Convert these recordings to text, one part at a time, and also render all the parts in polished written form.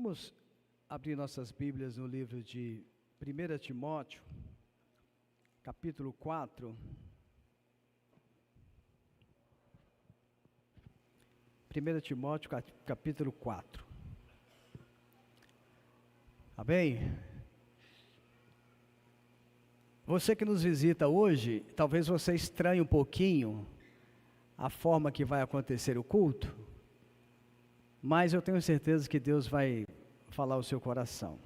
Vamos abrir nossas Bíblias no livro de 1 Timóteo, capítulo 4. 1 Timóteo, capítulo 4. Amém? Você que nos visita hoje, talvez você estranhe um pouquinho a forma que vai acontecer o culto, mas eu tenho certeza que Deus vai falar o seu coração.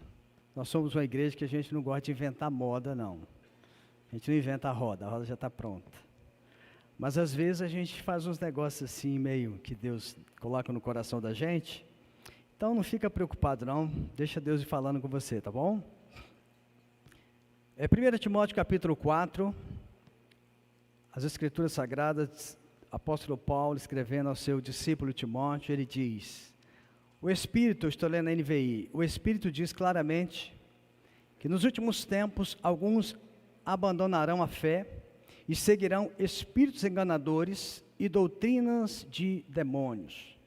Nós somos uma igreja que a gente não gosta de inventar moda, não. A gente não inventa a roda já está pronta. Mas às vezes a gente faz uns negócios assim, meio que Deus coloca no coração da gente. Então não fica preocupado não, deixa Deus ir falando com você, tá bom? 1 Timóteo capítulo 4, as Escrituras Sagradas, apóstolo Paulo escrevendo ao seu discípulo Timóteo, ele diz: o Espírito, eu estou lendo a NVI, o Espírito diz claramente que nos últimos tempos alguns abandonarão a fé e seguirão espíritos enganadores e doutrinas de demônios.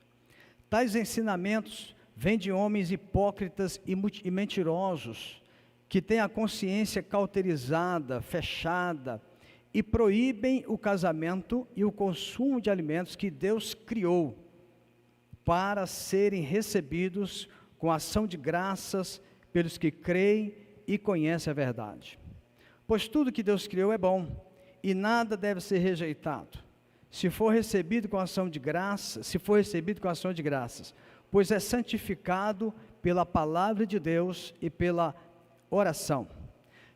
Tais ensinamentos vêm de homens hipócritas e mentirosos, que têm a consciência cauterizada, fechada, e proíbem o casamento e o consumo de alimentos que Deus criou para serem recebidos com ação de graças pelos que creem e conhecem a verdade. Pois tudo que Deus criou é bom, e nada deve ser rejeitado, se for recebido com ação de graças, pois é santificado pela palavra de Deus e pela oração.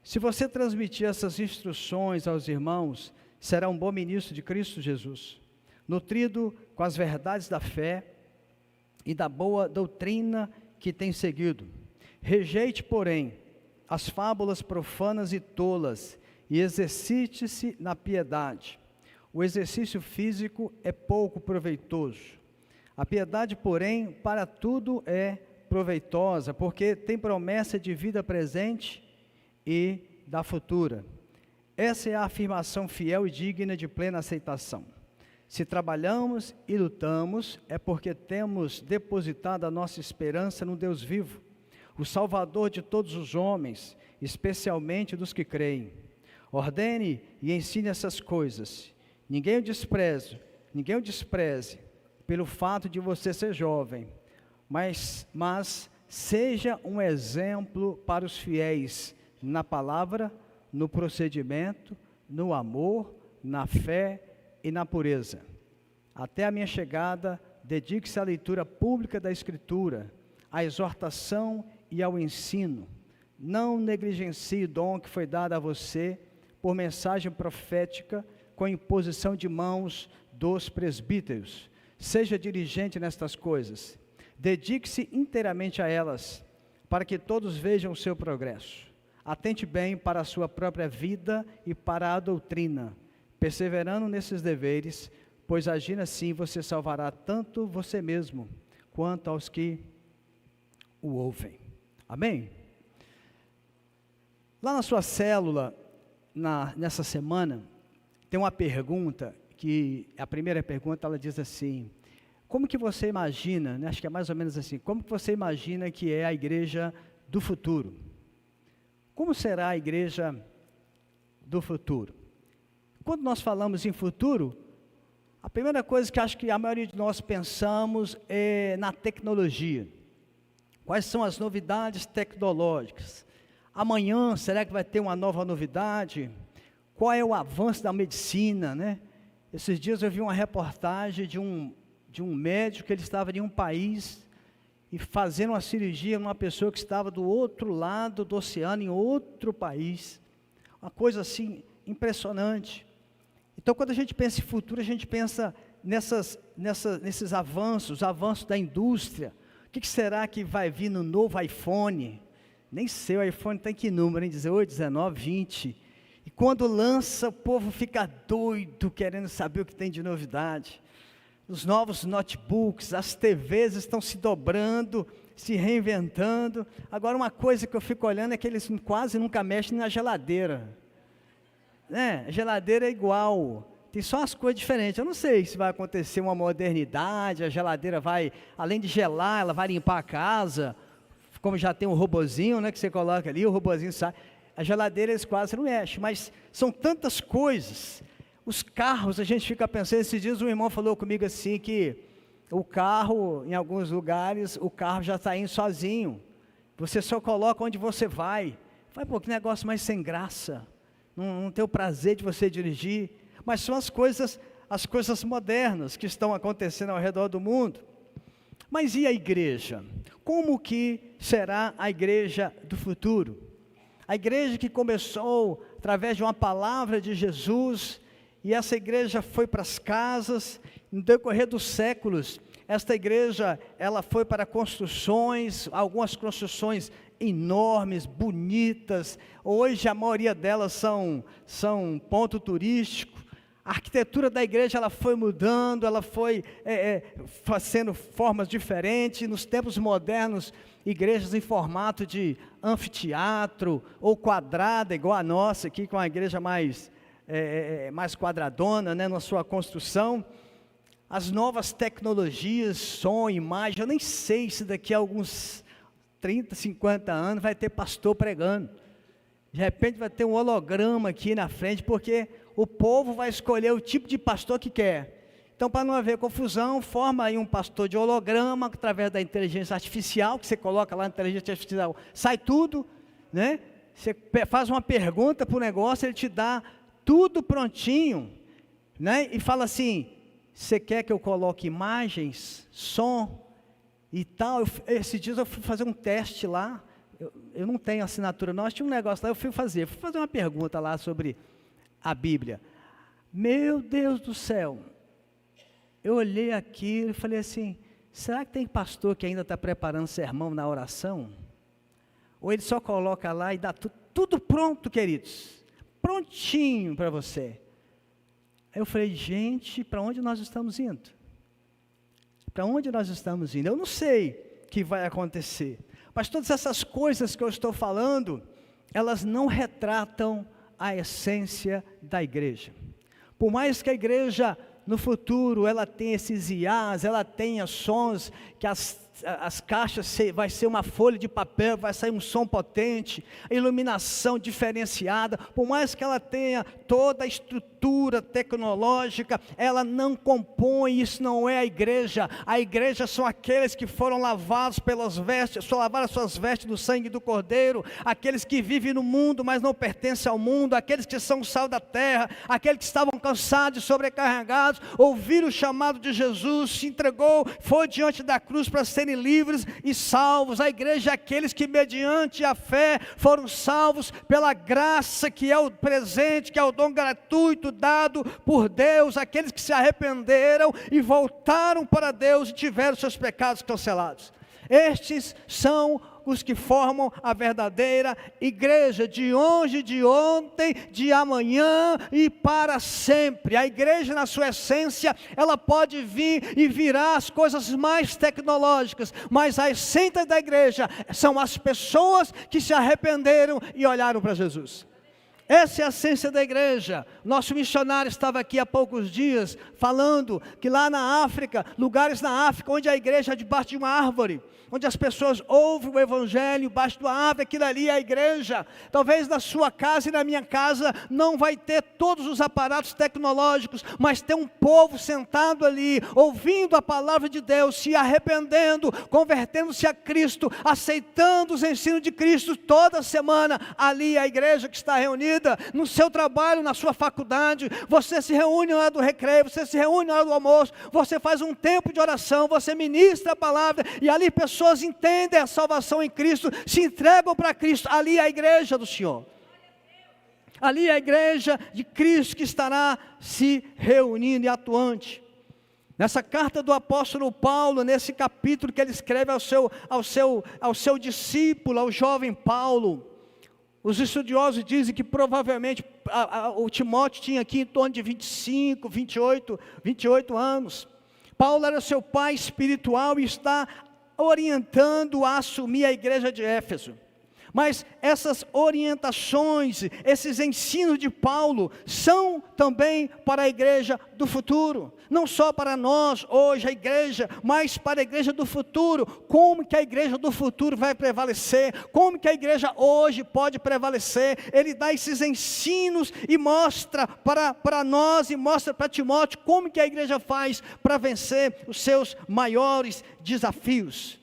Se você transmitir essas instruções aos irmãos, será um bom ministro de Cristo Jesus, nutrido com as verdades da fé e da boa doutrina que tem seguido. Rejeite, porém, as fábulas profanas e tolas, e exercite-se na piedade. O exercício físico é pouco proveitoso. A piedade, porém, para tudo é proveitosa, porque tem promessa de vida presente e da futura. Essa é a afirmação fiel e digna de plena aceitação. Se trabalhamos e lutamos, é porque temos depositado a nossa esperança no Deus vivo, o Salvador de todos os homens, especialmente dos que creem. Ordene e ensine essas coisas. Ninguém o despreze pelo fato de você ser jovem, mas seja um exemplo para os fiéis na palavra, no procedimento, no amor, na fé e na pureza. Até a minha chegada, dedique-se à leitura pública da Escritura, à exortação e ao ensino. Não negligencie o dom que foi dado a você por mensagem profética com imposição de mãos dos presbíteros. Seja diligente nestas coisas. Dedique-se inteiramente a elas, para que todos vejam o seu progresso. Atente bem para a sua própria vida e para a doutrina, perseverando nesses deveres, pois agindo assim você salvará tanto você mesmo, quanto aos que o ouvem. Amém? Lá na sua célula, nessa semana, tem uma pergunta, que a primeira pergunta ela diz assim: como que você imagina, né, acho que é mais ou menos assim, como que você imagina que é a igreja do futuro? Como será a igreja do futuro? Quando nós falamos em futuro, a primeira coisa que acho que a maioria de nós pensamos é na tecnologia. Quais são as novidades tecnológicas? Amanhã, será que vai ter uma nova novidade? Qual é o avanço da medicina, né? Esses dias eu vi uma reportagem de um médico que ele estava em um país e fazendo uma cirurgia numa pessoa que estava do outro lado do oceano, em outro país. Uma coisa assim, impressionante. Então, quando a gente pensa em futuro, a gente pensa nesses avanços da indústria. O que será que vai vir no novo iPhone? Nem sei, o iPhone tem que número, hein? 18, 19, 20. E quando lança, o povo fica doido, querendo saber o que tem de novidade. Os novos notebooks, as TVs estão se dobrando, se reinventando. Agora, uma coisa que eu fico olhando é que eles quase nunca mexem na geladeira. A geladeira é igual, tem só as coisas diferentes. Eu não sei se vai acontecer uma modernidade, a geladeira vai, além de gelar, ela vai limpar a casa, como já tem um robozinho, né, que você coloca ali, o robozinho sai, a geladeira eles quase não mexem, mas são tantas coisas. Os carros, a gente fica pensando, esses dias um irmão falou comigo assim, que o carro, em alguns lugares, o carro já está indo sozinho, você só coloca onde você vai. Vai, pô, que negócio mais sem graça, não tem o prazer de você dirigir, mas são as coisas modernas que estão acontecendo ao redor do mundo. Mas e a igreja? Como que será a igreja do futuro? A igreja que começou através de uma palavra de Jesus, e essa igreja foi para as casas, no decorrer dos séculos, esta igreja, ela foi para construções, algumas construções enormes, bonitas, hoje a maioria delas são ponto turístico. A arquitetura da igreja, ela foi mudando, ela foi fazendo formas diferentes. Nos tempos modernos, igrejas em formato de anfiteatro, ou quadrada, igual a nossa aqui, com a igreja mais quadradona, né, na sua construção. As novas tecnologias, som, imagem, eu nem sei se daqui a alguns 30, 50 anos vai ter pastor pregando. De repente vai ter um holograma aqui na frente, porque o povo vai escolher o tipo de pastor que quer. Então, para não haver confusão, forma aí um pastor de holograma, através da inteligência artificial, que você coloca lá na inteligência artificial, sai tudo, né? Você faz uma pergunta para o negócio, ele te dá tudo prontinho, né? E fala assim, você quer que eu coloque imagens, som e tal? Esses dias eu fui fazer um teste lá, eu não tenho assinatura, nós tínhamos um negócio lá, eu fui fazer uma pergunta lá sobre a Bíblia. Meu Deus do céu, eu olhei aquilo e falei assim, será que tem pastor que ainda está preparando sermão na oração? Ou ele só coloca lá e dá tudo pronto, queridos, prontinho para você? Aí eu falei, gente, para onde nós estamos indo? Para onde nós estamos indo? Eu não sei o que vai acontecer, mas todas essas coisas que eu estou falando, elas não retratam a essência da igreja. Por mais que a igreja no futuro ela tenha esses IAs, ela tenha sons, que as caixas vai ser uma folha de papel, vai sair um som potente, a iluminação diferenciada, por mais que ela tenha toda a estrutura tecnológica, ela não compõe, isso não é a igreja são aqueles que foram lavados pelas vestes, só lavaram as suas vestes no sangue do Cordeiro, aqueles que vivem no mundo, mas não pertencem ao mundo, aqueles que são o sal da terra, aqueles que estavam cansados e sobrecarregados, ouviram o chamado de Jesus, se entregou, foi diante da cruz para serem livres e salvos. A igreja é aqueles que mediante a fé foram salvos pela graça, que é o presente, que é o dom gratuito dado por Deus, aqueles que se arrependeram e voltaram para Deus e tiveram seus pecados cancelados. Estes são os que formam a verdadeira igreja, de hoje, de ontem, de amanhã e para sempre. A igreja, na sua essência, ela pode vir e virar as coisas mais tecnológicas, mas a essência da igreja são as pessoas que se arrependeram e olharam para Jesus. Essa é a essência da igreja. Nosso missionário estava aqui há poucos dias, falando que lá na África, lugares na África, onde a igreja é debaixo de uma árvore, onde as pessoas ouvem o evangelho debaixo de uma árvore, aquilo ali é a igreja. Talvez na sua casa e na minha casa não vai ter todos os aparatos tecnológicos, mas tem um povo sentado ali, ouvindo a palavra de Deus, se arrependendo, convertendo-se a Cristo, aceitando os ensinos de Cristo toda semana. Ali é a igreja que está reunida. No seu trabalho, na sua faculdade, você se reúne na hora do recreio, você se reúne na hora do almoço, você faz um tempo de oração, você ministra a palavra, e ali pessoas entendem a salvação em Cristo, se entregam para Cristo. Ali é a igreja do Senhor. Ali é a igreja de Cristo que estará se reunindo e atuante. Nessa carta do apóstolo Paulo, nesse capítulo que ele escreve ao seu discípulo, ao jovem Paulo, os estudiosos dizem que provavelmente o Timóteo tinha aqui em torno de 25, 28 anos. Paulo era seu pai espiritual e está orientando a assumir a igreja de Éfeso. Mas essas orientações, esses ensinos de Paulo, são também para a igreja do futuro. Não só para nós, hoje, a igreja, mas para a igreja do futuro. Como que a igreja do futuro vai prevalecer? Como que a igreja hoje pode prevalecer? Ele dá esses ensinos e mostra para nós e mostra para Timóteo como que a igreja faz para vencer os seus maiores desafios.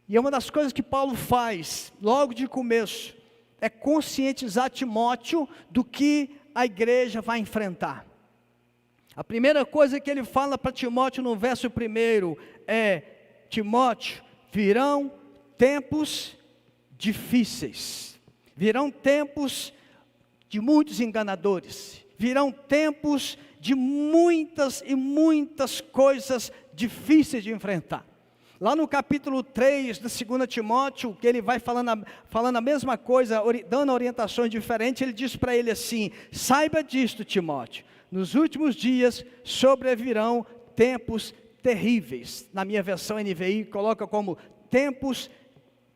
E uma das coisas que Paulo faz, logo de começo, é conscientizar Timóteo do que a igreja vai enfrentar. A primeira coisa que ele fala para Timóteo no verso 1 é: Timóteo, virão tempos difíceis, virão tempos de muitos enganadores, virão tempos de muitas e muitas coisas difíceis de enfrentar. Lá no capítulo 3 de 2 Timóteo, que ele vai falando a mesma coisa, dando orientações diferentes, ele diz para ele assim: saiba disto, Timóteo, nos últimos dias sobrevirão tempos terríveis. Na minha versão NVI coloca como tempos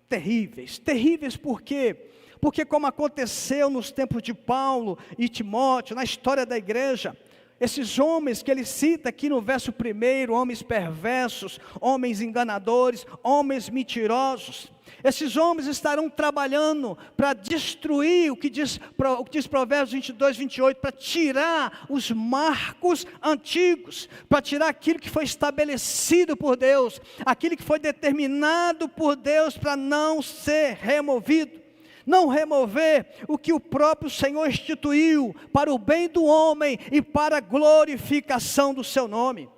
terríveis. Terríveis por quê? Porque como aconteceu nos tempos de Paulo e Timóteo, na história da igreja, esses homens que ele cita aqui no verso 1, homens perversos, homens enganadores, homens mentirosos, esses homens estarão trabalhando para destruir o que diz Provérbios 22, 28, para tirar os marcos antigos, para tirar aquilo que foi estabelecido por Deus, aquilo que foi determinado por Deus para não ser removido. Não remover o que o próprio Senhor instituiu para o bem do homem e para a glorificação do seu nome.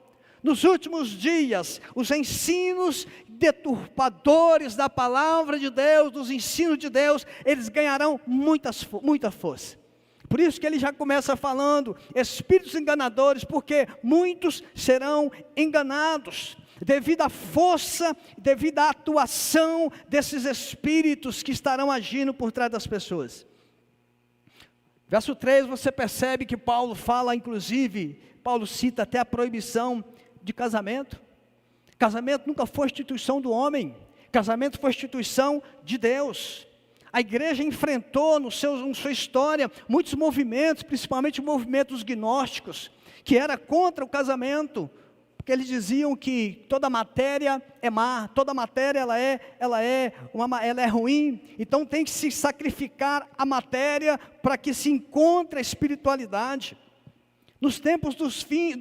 Nos últimos dias, os ensinos deturpadores da palavra de Deus, dos ensinos de Deus, eles ganharão muita força. Por isso que ele já começa falando, espíritos enganadores, porque muitos serão enganados, devido à força, devido à atuação desses espíritos que estarão agindo por trás das pessoas. Verso 3, você percebe que Paulo fala, inclusive, Paulo cita até a proibição de casamento. Casamento nunca foi instituição do homem, casamento foi instituição de Deus. A igreja enfrentou na sua história muitos movimentos, principalmente o movimento dos gnósticos, que era contra o casamento, porque eles diziam que toda matéria é má, toda matéria ela é ruim, então tem que se sacrificar a matéria para que se encontre a espiritualidade. Nos tempos do fim,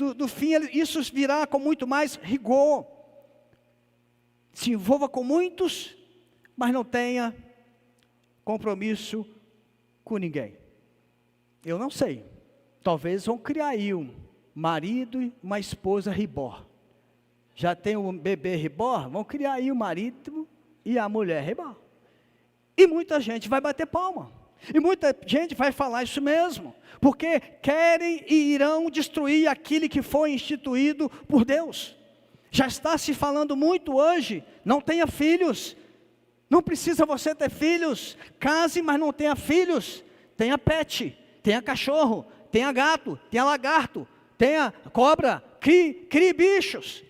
isso virá com muito mais rigor. Se envolva com muitos, mas não tenha compromisso com ninguém. Eu não sei, talvez vão criar aí um marido e uma esposa ribó. Já tem um bebê ribó, vão criar aí o marido e a mulher ribó. E muita gente vai bater palma. E muita gente vai falar isso mesmo, porque querem e irão destruir aquilo que foi instituído por Deus. Já está se falando muito hoje, não tenha filhos. Não precisa você ter filhos, case, mas não tenha filhos. Tenha pet, tenha cachorro, tenha gato, tenha lagarto, tenha cobra, crie bichos.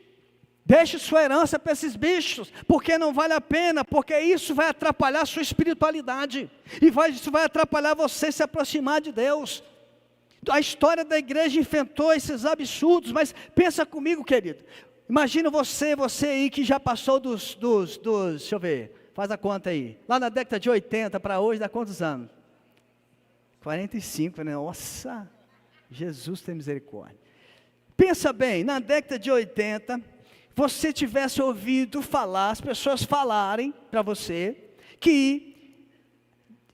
Deixe sua herança para esses bichos, porque não vale a pena, porque isso vai atrapalhar a sua espiritualidade, e isso vai atrapalhar você se aproximar de Deus. A história da igreja enfrentou esses absurdos, mas pensa comigo, querido, imagina você aí que já passou deixa eu ver, faz a conta aí, lá na década de 80 para hoje, dá quantos anos? 45, né? Nossa, Jesus tem misericórdia. Pensa bem, na década de 80, você tivesse ouvido falar, as pessoas falarem para você, que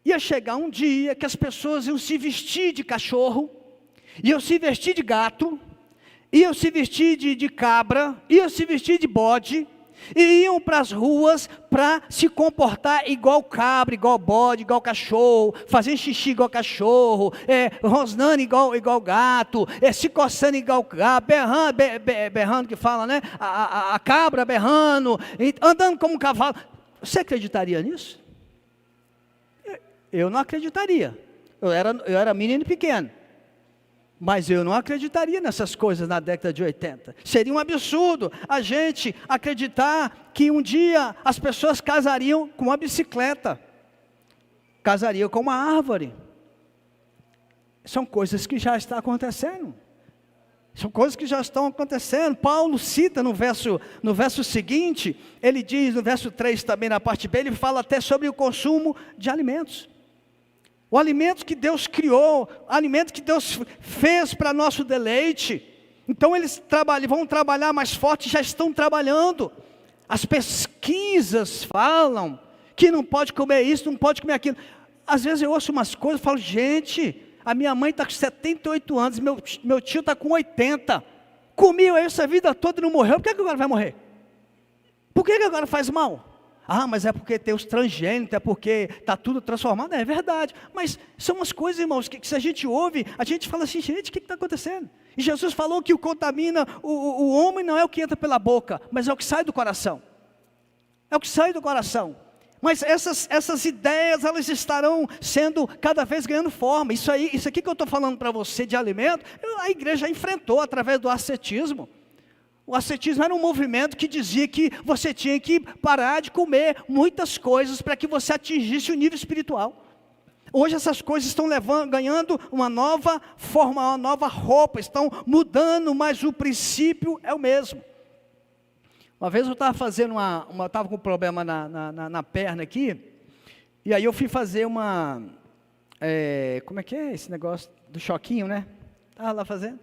ia chegar um dia que as pessoas iam se vestir de cachorro, iam se vestir de gato, iam se vestir de cabra, iam se vestir de bode, e iam para as ruas para se comportar igual cabra, igual bode, igual cachorro, fazendo xixi igual cachorro, rosnando igual gato, se coçando igual gato, berrando que fala, né? A cabra berrando, andando como um cavalo. Você acreditaria nisso? Eu não acreditaria. Eu era menino pequeno. Mas eu não acreditaria nessas coisas na década de 80. Seria um absurdo a gente acreditar que um dia as pessoas casariam com uma bicicleta. casaria com uma árvore. São coisas que já estão acontecendo. São coisas que já estão acontecendo. Paulo cita no verso seguinte, ele diz, no verso 3 também na parte B, ele fala até sobre o consumo de alimentos. O alimento que Deus criou, o alimento que Deus fez para nosso deleite. Então eles vão trabalhar mais forte, já estão trabalhando. As pesquisas falam que não pode comer isso, não pode comer aquilo. Às vezes eu ouço umas coisas e falo, gente, a minha mãe está com 78 anos, meu tio está com 80. Comeu isso a vida toda e não morreu, por que agora vai morrer? Por que agora faz mal? Ah, mas é porque tem os transgênicos, é porque está tudo transformado. É verdade, mas são umas coisas, irmãos, que se a gente ouve, a gente fala assim, gente, o que está acontecendo? E Jesus falou que o contamina, o homem não é o que entra pela boca, mas é o que sai do coração. É o que sai do coração. Mas essas ideias, elas estarão sendo cada vez ganhando forma. Isso aqui que eu estou falando para você de alimento, a igreja enfrentou através do ascetismo. O ascetismo era um movimento que dizia que você tinha que parar de comer muitas coisas para que você atingisse o nível espiritual. Hoje essas coisas estão ganhando uma nova forma, uma nova roupa, estão mudando, mas o princípio é o mesmo. Uma vez eu estava fazendo estava com um problema na perna aqui, e aí eu fui fazer como é que é esse negócio do choquinho, né? Estava lá fazendo.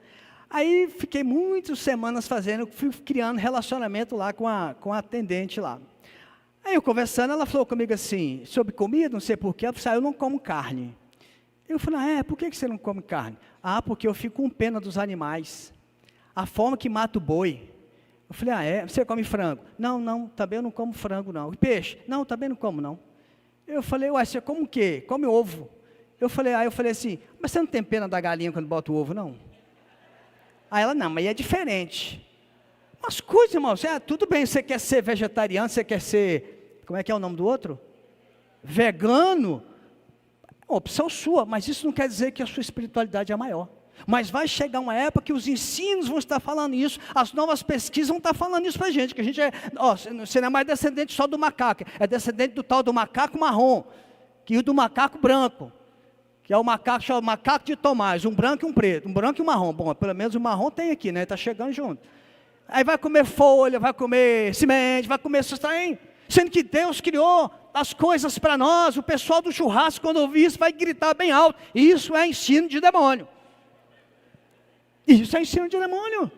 Aí fiquei muitas semanas fazendo, fui criando relacionamento lá com a atendente lá. Aí eu conversando, ela falou comigo assim, sobre comida, não sei porquê, ela falou, eu não como carne. Eu falei, por que você não come carne? Porque eu fico com pena dos animais. A forma que mata o boi. Eu falei, você come frango? Não, também eu não como frango não. E peixe? Não, também não como não. Eu falei, você come o quê? Come ovo. Eu falei assim, mas você não tem pena da galinha quando bota o ovo, não? Aí ela, não, mas é diferente. Umas coisas, irmão, tudo bem, você quer ser vegetariano, você quer ser, como é que é o nome do outro? Vegano. Opção sua, mas isso não quer dizer que a sua espiritualidade é maior. Mas vai chegar uma época que os ensinos vão estar falando isso, as novas pesquisas vão estar falando isso para a gente, que a gente você não é mais descendente só do macaco, é descendente do tal do macaco marrom, e o do macaco branco, que é o macaco, chama macaco de Tomás, um branco e um preto, um branco e um marrom. Bom, pelo menos o marrom tem aqui, né? Está chegando junto. Aí vai comer folha, vai comer semente, vai comer esses trem, sendo que Deus criou as coisas para nós. O pessoal do churrasco, quando ouvir isso, vai gritar bem alto. Isso é ensino de demônio. Isso é ensino de demônio.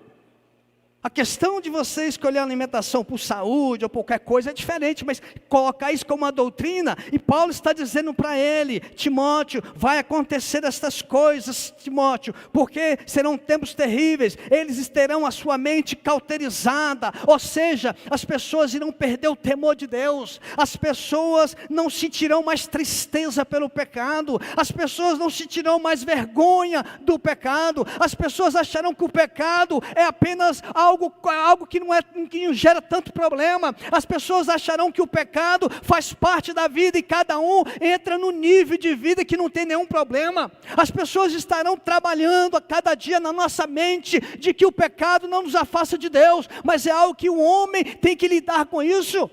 A questão de você escolher a alimentação por saúde ou por qualquer coisa é diferente, mas colocar isso como uma doutrina, e Paulo está dizendo para ele, Timóteo, vai acontecer estas coisas, Timóteo, porque serão tempos terríveis, eles terão a sua mente cauterizada, ou seja, as pessoas irão perder o temor de Deus, as pessoas não sentirão mais tristeza pelo pecado, as pessoas não sentirão mais vergonha do pecado, as pessoas acharão que o pecado é apenas algo que não gera tanto problema. As pessoas acharão que o pecado faz parte da vida e cada um entra no nível de vida que não tem nenhum problema. As pessoas estarão trabalhando a cada dia na nossa mente de que o pecado não nos afasta de Deus, mas é algo que o homem tem que lidar com isso.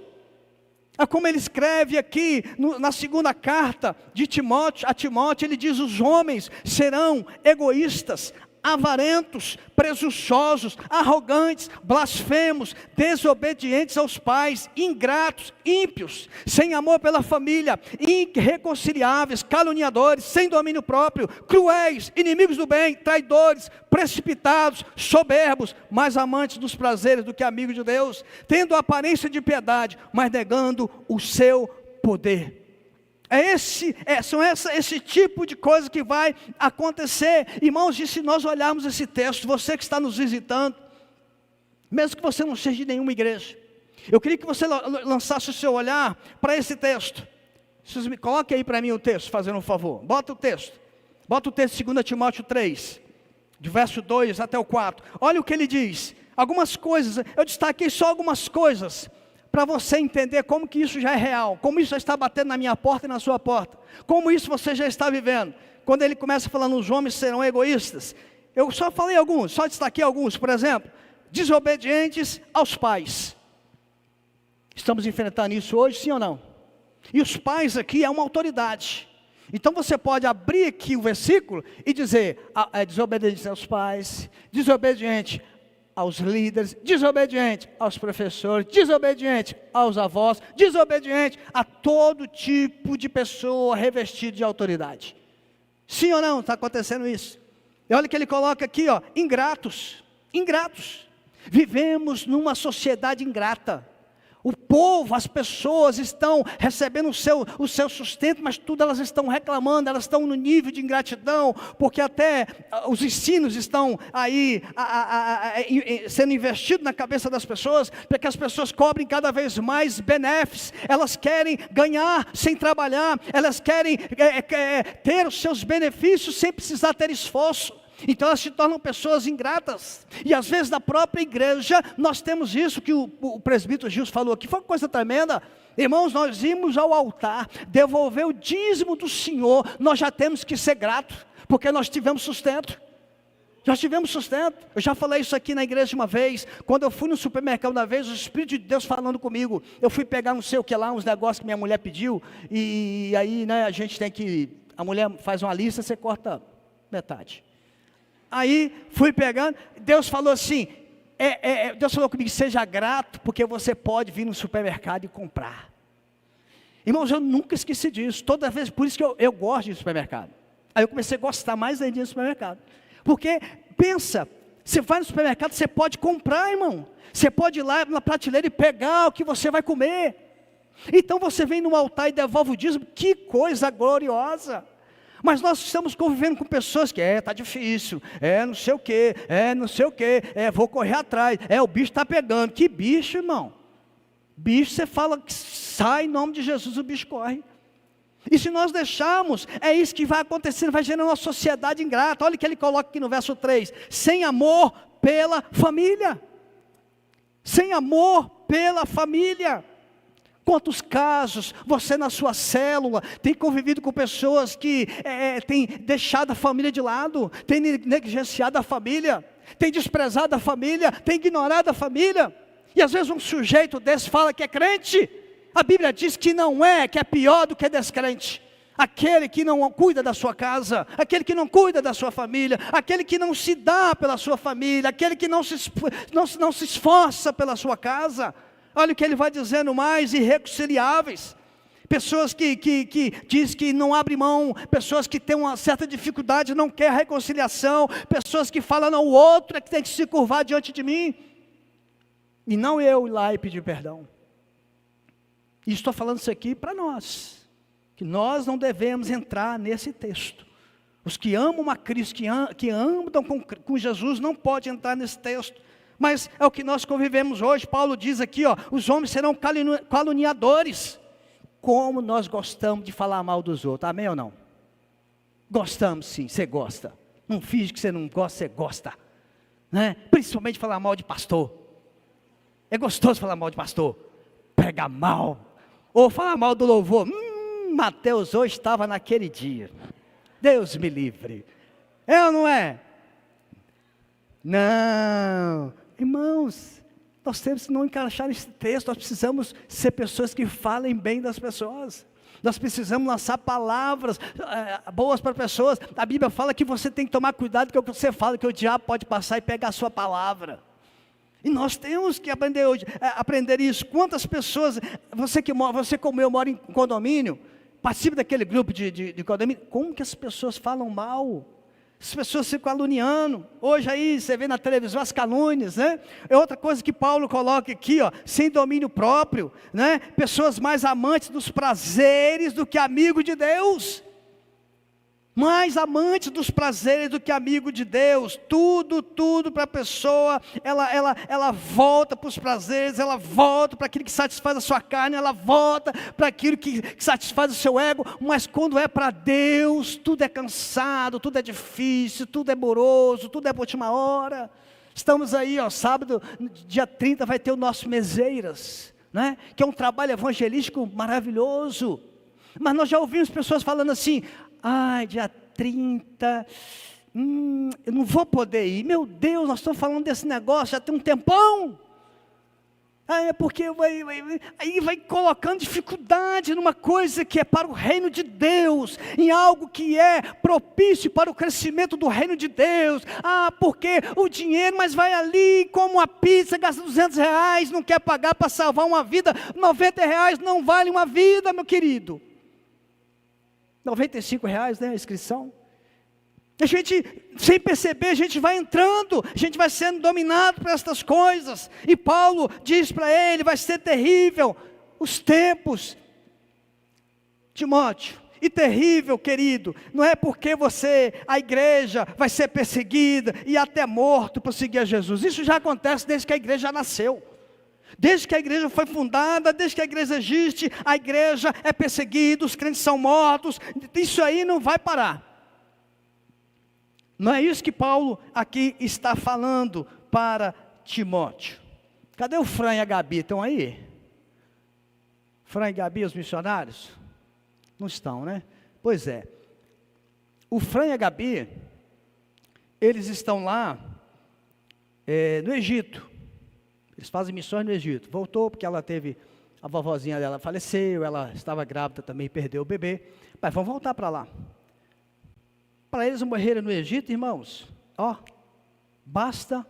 É como ele escreve aqui na segunda carta de Timóteo, a Timóteo, ele diz: os homens serão egoístas, avarentos, presunçosos, arrogantes, blasfemos, desobedientes aos pais, ingratos, ímpios, sem amor pela família, irreconciliáveis, caluniadores, sem domínio próprio, cruéis, inimigos do bem, traidores, precipitados, soberbos, mais amantes dos prazeres do que amigos de Deus, tendo aparência de piedade, mas negando o seu poder. Esse tipo de coisa que vai acontecer. Irmãos, e se nós olharmos esse texto, você que está nos visitando, mesmo que você não seja de nenhuma igreja, eu queria que você lançasse o seu olhar para esse texto. Vocês me coloquem aí para mim o texto, fazendo um favor. Bota o texto, 2 Timóteo 3, de verso 2 até o 4. Olha o que ele diz. Algumas coisas, eu destaquei só algumas coisas, para você entender como que isso já é real, como isso já está batendo na minha porta e na sua porta, como isso você já está vivendo. Quando ele começa falando, os homens serão egoístas, eu só falei alguns, só destaquei alguns. Por exemplo, desobedientes aos pais. Estamos enfrentando isso hoje, sim ou não? E os pais aqui é uma autoridade. Então você pode abrir aqui o versículo e dizer, desobediente aos pais, desobediente aos líderes, desobediente aos professores, desobediente aos avós, desobediente a todo tipo de pessoa revestida de autoridade. Sim ou não? Está acontecendo isso. E olha que ele coloca aqui, ingratos. Vivemos numa sociedade ingrata. O povo, as pessoas estão recebendo o seu sustento, mas tudo elas estão reclamando, elas estão no nível de ingratidão, porque até os ensinos estão aí sendo investidos na cabeça das pessoas, para que as pessoas cobrem cada vez mais benefícios. Elas querem ganhar sem trabalhar, elas querem ter os seus benefícios sem precisar ter esforço. Então elas se tornam pessoas ingratas, e às vezes na própria igreja, nós temos isso que o presbítero Gilson falou aqui, foi uma coisa tremenda. Irmãos, nós íamos ao altar, devolver o dízimo do Senhor, nós já temos que ser gratos, porque nós tivemos sustento. Eu já falei isso aqui na igreja uma vez, quando eu fui no supermercado uma vez, o Espírito de Deus falando comigo, eu fui pegar não sei o que lá, uns negócios que minha mulher pediu, e aí a gente tem que, a mulher faz uma lista, você corta metade. Aí, fui pegando, Deus falou assim, Deus falou comigo, seja grato, porque você pode vir no supermercado e comprar. Irmãos, eu nunca esqueci disso, toda vez, por isso que eu gosto de ir no supermercado. Aí eu comecei a gostar mais ainda do supermercado. Porque, pensa, você vai no supermercado, você pode comprar, irmão. Você pode ir lá na prateleira e pegar o que você vai comer. Então você vem no altar e devolve o dízimo, que coisa gloriosa. Mas nós estamos convivendo com pessoas que, está difícil, não sei o quê, vou correr atrás, o bicho está pegando. Que bicho, irmão? Bicho, você fala que sai em nome de Jesus, o bicho corre. E se nós deixarmos, é isso que vai acontecer, vai gerando uma sociedade ingrata. Olha o que ele coloca aqui no verso 3, sem amor pela família. Sem amor pela família. Quantos casos você na sua célula tem convivido com pessoas que têm deixado a família de lado, têm negligenciado a família, têm desprezado a família, têm ignorado a família, e às vezes um sujeito desse fala que é crente, a Bíblia diz que não é, que é pior do que descrente, aquele que não cuida da sua casa, aquele que não cuida da sua família, aquele que não se dá pela sua família, aquele que não se esforça pela sua casa. Olha o que ele vai dizendo mais, irreconciliáveis, pessoas que diz que não abre mão, pessoas que têm uma certa dificuldade, não quer reconciliação, pessoas que falam, não, o outro é que tem que se curvar diante de mim, e não eu ir lá e pedir perdão. E estou falando isso aqui para nós, que nós não devemos entrar nesse texto. Os que amam a Cristo, que andam com Jesus, não podem entrar nesse texto. Mas é o que nós convivemos hoje. Paulo diz aqui, os homens serão caluniadores. Como nós gostamos de falar mal dos outros, amém ou não? Gostamos sim, você gosta. Não finge que você não gosta, você gosta, né? Principalmente falar mal de pastor. É gostoso falar mal de pastor, pregar mal, ou falar mal do louvor. Mateus hoje estava naquele dia, Deus me livre, ou não é? Não, irmãos, nós temos que não encaixar nesse texto, nós precisamos ser pessoas que falem bem das pessoas, nós precisamos lançar palavras boas para pessoas. A Bíblia fala que você tem que tomar cuidado com o que você fala, que o diabo pode passar e pegar a sua palavra, e nós temos que aprender hoje, aprender isso. Quantas pessoas, você como eu mora em condomínio, participa daquele grupo de condomínio, como que as pessoas falam mal? As pessoas ficam caluniando. Hoje aí você vê na televisão as calúnias, né? É outra coisa que Paulo coloca aqui, sem domínio próprio, né? Pessoas mais amantes dos prazeres do que amigo de Deus. Mais amantes dos prazeres do que amigo de Deus. Tudo para a pessoa, ela volta para os prazeres, ela volta para aquilo que satisfaz a sua carne, ela volta para aquilo que satisfaz o seu ego, mas quando é para Deus, tudo é cansado, tudo é difícil, tudo é moroso, tudo é para a última hora. Estamos aí, sábado, dia 30 vai ter o nosso Meseiras, né? Que é um trabalho evangelístico maravilhoso, mas nós já ouvimos pessoas falando assim, dia 30, eu não vou poder ir. Meu Deus, nós estamos falando desse negócio já tem um tempão. É porque aí vai colocando dificuldade numa coisa que é para o reino de Deus, em algo que é propício para o crescimento do reino de Deus. Porque o dinheiro, mas vai ali, come uma pizza, gasta R$200, não quer pagar para salvar uma vida, R$90 não vale uma vida, meu querido. R$95, né, a inscrição. A gente, sem perceber, a gente vai entrando, a gente vai sendo dominado por estas coisas, e Paulo diz para ele, vai ser terrível os tempos, Timóteo, e terrível, querido, não é porque a igreja vai ser perseguida, e até morto por seguir a Jesus, isso já acontece desde que a igreja nasceu, desde que a igreja foi fundada, desde que a igreja existe, a igreja é perseguida, os crentes são mortos, isso aí não vai parar. Não é isso que Paulo aqui está falando para Timóteo. Cadê o Fran e a Gabi? Estão aí? Fran e Gabi, os missionários? Não estão, né? Pois é. O Fran e a Gabi, eles estão lá no Egito. Eles fazem missões no Egito. Voltou porque ela teve, a vovozinha dela faleceu, ela estava grávida também, perdeu o bebê. Mas vamos voltar para lá. Para eles morrerem no Egito, irmãos, basta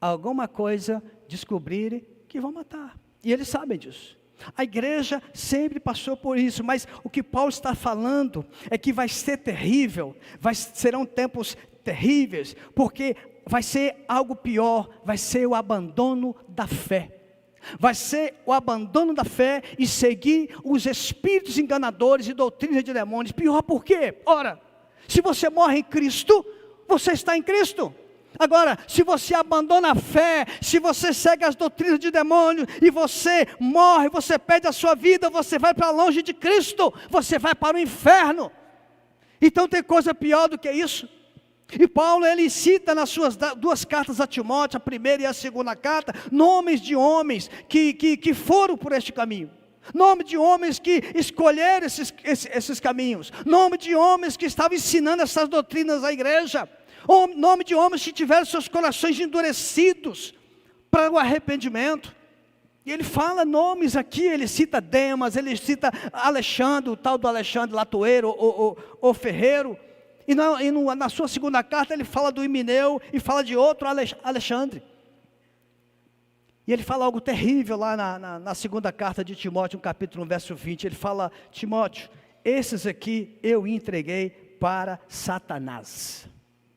alguma coisa descobrirem que vão matar. E eles sabem disso. A igreja sempre passou por isso, mas o que Paulo está falando é que vai ser terrível, serão tempos terríveis, porque vai ser algo pior, vai ser o abandono da fé. Vai ser o abandono da fé e seguir os espíritos enganadores e doutrinas de demônios. Pior por quê? Ora, se você morre em Cristo, você está em Cristo. Agora, se você abandona a fé, se você segue as doutrinas de demônio, e você morre, você perde a sua vida, você vai para longe de Cristo, você vai para o inferno. Então tem coisa pior do que isso. E Paulo, ele cita nas suas duas cartas a Timóteo, a primeira e a segunda carta, nomes de homens que foram por este caminho. Nome de homens que escolheram esses caminhos, nome de homens que estavam ensinando essas doutrinas à igreja, nome de homens que tiveram seus corações endurecidos para o arrependimento. E ele fala nomes aqui, ele cita Demas, ele cita Alexandre, o tal do Alexandre Latoeiro, o Ferreiro, e na sua segunda carta ele fala do Himeneu e fala de outro Alexandre. E ele fala algo terrível lá na segunda carta de Timóteo, no capítulo 1, verso 20. Ele fala: Timóteo, esses aqui eu entreguei para Satanás.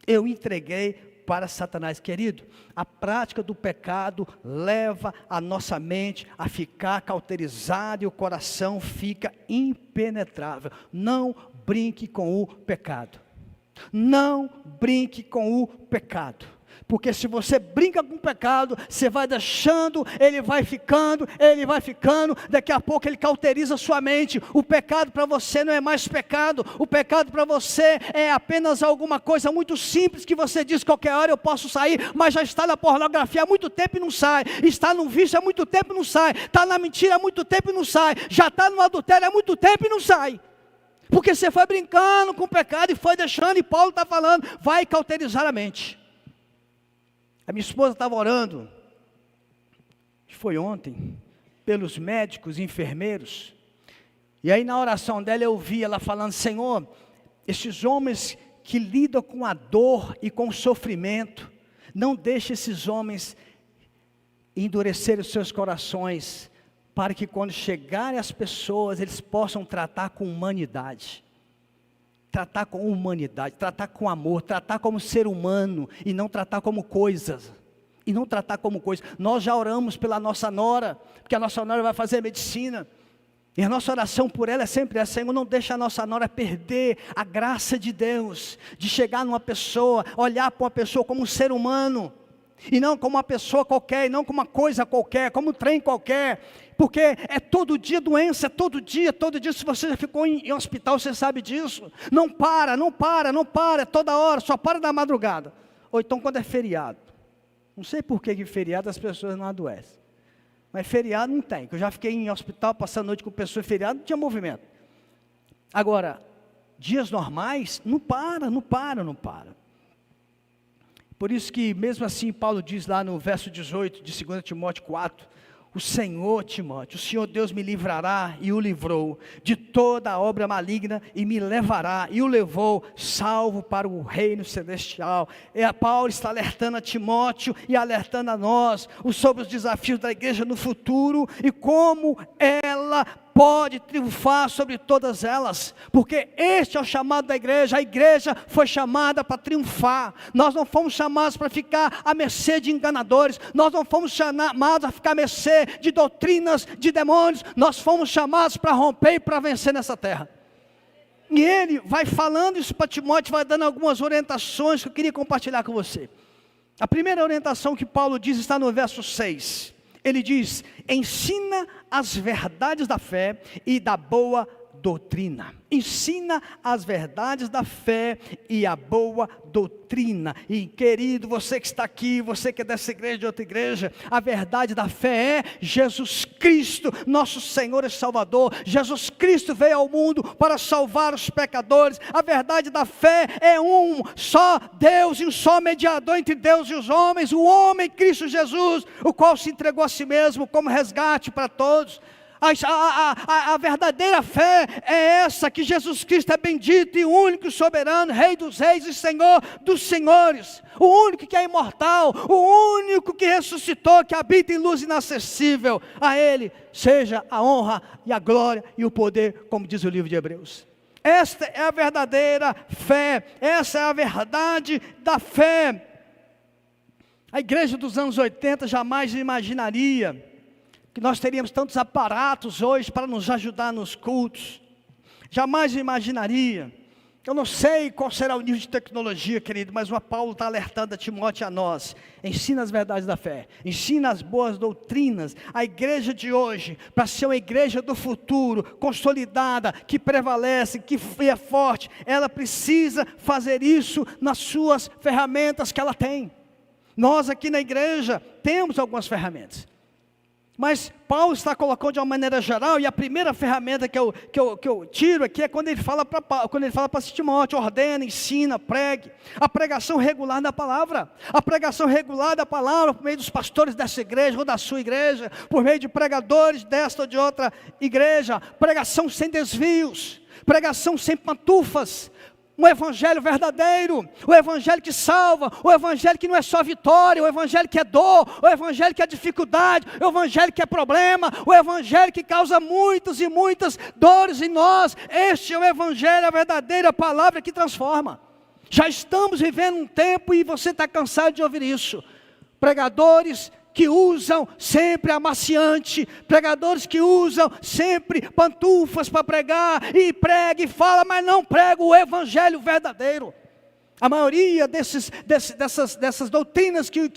Eu entreguei para Satanás. Querido, a prática do pecado leva a nossa mente a ficar cauterizada e o coração fica impenetrável. Não brinque com o pecado. Não brinque com o pecado. Porque se você brinca com o pecado, você vai deixando, ele vai ficando, daqui a pouco ele cauteriza a sua mente. O pecado para você não é mais pecado, o pecado para você é apenas alguma coisa muito simples, que você diz, qualquer hora eu posso sair, mas já está na pornografia há muito tempo e não sai, está no vício há muito tempo e não sai, está na mentira há muito tempo e não sai, já está no adultério há muito tempo e não sai. Porque você foi brincando com o pecado e foi deixando, e Paulo está falando, vai cauterizar a mente. A minha esposa estava orando, foi ontem, pelos médicos e enfermeiros, e aí na oração dela eu ouvi ela falando: Senhor, esses homens que lidam com a dor e com o sofrimento, não deixe esses homens endurecerem os seus corações, para que quando chegarem as pessoas, eles possam tratar com humanidade. Tratar com humanidade, tratar com amor, tratar como ser humano, e não tratar como coisas, nós já oramos pela nossa nora, porque a nossa nora vai fazer medicina, e a nossa oração por ela é sempre essa: Senhor, não deixa a nossa nora perder a graça de Deus, de chegar numa pessoa, olhar para uma pessoa como um ser humano, e não como uma pessoa qualquer, e não como uma coisa qualquer, como um trem qualquer, porque é todo dia doença, é todo dia, se você já ficou em hospital, você sabe disso, não para, é toda hora, só para na madrugada, ou então quando é feriado, não sei por que feriado as pessoas não adoecem, mas feriado não tem, que eu já fiquei em hospital, passando a noite com pessoas, feriado não tinha movimento. Agora, dias normais, não para, por isso que mesmo assim Paulo diz lá no verso 18 de 2 Timóteo 4, O Senhor, Timóteo, o Senhor Deus me livrará e o livrou de toda a obra maligna e me levará e o levou salvo para o reino celestial. Paulo está alertando a Timóteo e alertando a nós sobre os desafios da igreja no futuro e como ela pode triunfar sobre todas elas, porque este é o chamado da igreja. A igreja foi chamada para triunfar. Nós não fomos chamados para ficar à mercê de enganadores, nós não fomos chamados a ficar à mercê de doutrinas de demônios, nós fomos chamados para romper e para vencer nessa terra. E ele vai falando isso para Timóteo, vai dando algumas orientações que eu queria compartilhar com você. A primeira orientação que Paulo diz está no verso 6. Ele diz: ensina as verdades da fé e da boa doutrina. Ensina as verdades da fé e a boa doutrina. E querido, você que está aqui, você que é dessa igreja, de outra igreja, a verdade da fé é Jesus Cristo, nosso Senhor e Salvador. Jesus Cristo veio ao mundo para salvar os pecadores. A verdade da fé é um só Deus e um só mediador entre Deus e os homens, o homem Cristo Jesus, o qual se entregou a si mesmo como resgate para todos. A verdadeira fé é essa, que Jesus Cristo é bendito e único, soberano, Rei dos reis e Senhor dos senhores, o único que é imortal, o único que ressuscitou, que habita em luz inacessível. A Ele seja a honra e a glória e o poder, como diz o livro de Hebreus. Esta é a verdadeira fé, essa é a verdade da fé. A igreja dos anos 80 jamais imaginaria que nós teríamos tantos aparatos hoje para nos ajudar nos cultos. Jamais imaginaria. Eu não sei qual será o nível de tecnologia, querido, mas o Paulo está alertando a Timóteo e a nós. Ensina as verdades da fé, ensina as boas doutrinas. A igreja de hoje, para ser uma igreja do futuro, consolidada, que prevalece, que é forte, ela precisa fazer isso nas suas ferramentas que ela tem. Nós aqui na igreja temos algumas ferramentas, mas Paulo está colocando de uma maneira geral, e a primeira ferramenta que eu tiro aqui é quando ele fala para Timóteo: ordena, ensina, pregue. A pregação regular da palavra, por meio dos pastores dessa igreja ou da sua igreja, por meio de pregadores desta ou de outra igreja, pregação sem desvios, pregação sem pantufas, um evangelho verdadeiro, o evangelho que salva, o evangelho que não é só vitória, o evangelho que é dor, o evangelho que é dificuldade, o evangelho que é problema, o evangelho que causa muitas e muitas dores em nós. Este é o evangelho, a verdadeira palavra que transforma. Já estamos vivendo um tempo, e você está cansado de ouvir isso, pregadores que usam sempre amaciante, pregadores que usam sempre pantufas para pregar, e prega e fala, mas não prega o evangelho verdadeiro. A maioria dessas doutrinas que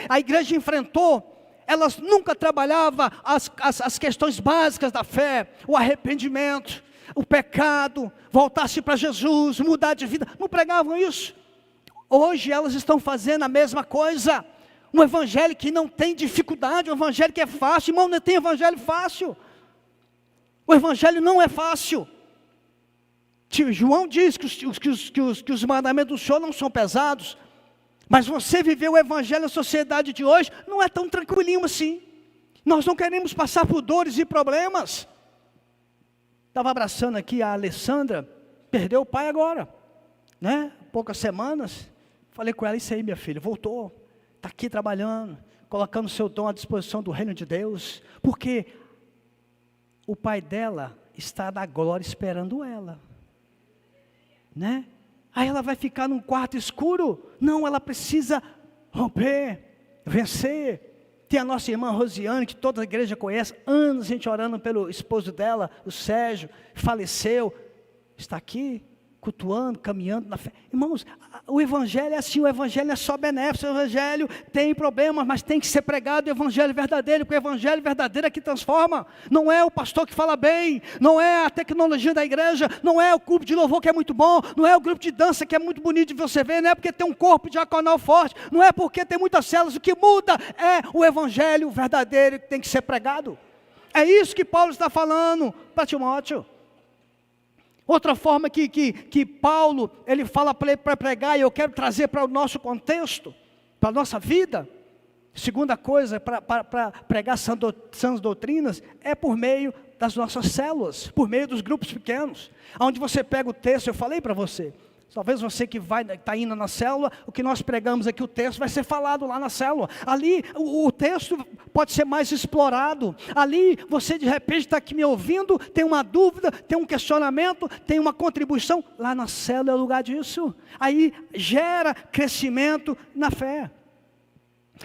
a igreja enfrentou, elas nunca trabalhavam as questões básicas da fé, o arrependimento, o pecado, voltar-se para Jesus, mudar de vida. Não pregavam isso. Hoje elas estão fazendo a mesma coisa. Um evangelho que não tem dificuldade, um evangelho que é fácil. Irmão, não tem evangelho fácil. O evangelho não é fácil. João diz que os mandamentos do Senhor não são pesados, mas você viver o evangelho na sociedade de hoje não é tão tranquilinho assim. Nós não queremos passar por dores e problemas. Estava abraçando aqui a Alessandra, perdeu o pai agora, né? Poucas semanas. Falei com ela: isso aí, minha filha, voltou. Está aqui trabalhando, colocando o seu dom à disposição do reino de Deus, porque o pai dela está na glória esperando ela, né? Aí ela vai ficar num quarto escuro? Não, ela precisa romper, vencer. Tem a nossa irmã Rosiane, que toda a igreja conhece, anos a gente orando pelo esposo dela, o Sérgio, faleceu, está aqui, cultuando, caminhando na fé. Irmãos, o evangelho é assim, o evangelho não é só benéfico, o evangelho tem problemas, mas tem que ser pregado o evangelho verdadeiro, porque o evangelho verdadeiro é que transforma. Não é o pastor que fala bem, não é a tecnologia da igreja, não é o grupo de louvor que é muito bom, não é o grupo de dança que é muito bonito de você ver, não é porque tem um corpo diaconal forte, não é porque tem muitas células. O que muda é o evangelho verdadeiro que tem que ser pregado. É isso que Paulo está falando para Timóteo. Outra forma que Paulo, ele fala para pregar, e eu quero trazer para o nosso contexto, para a nossa vida. Segunda coisa, para pregar sãs doutrinas, é por meio das nossas células, por meio dos grupos pequenos, onde você pega o texto, eu falei para você, talvez você que está indo na célula, o que nós pregamos aqui, o texto vai ser falado lá na célula, ali o texto pode ser mais explorado, ali você de repente está aqui me ouvindo, tem uma dúvida, tem um questionamento, tem uma contribuição, lá na célula é o lugar disso, aí gera crescimento na fé.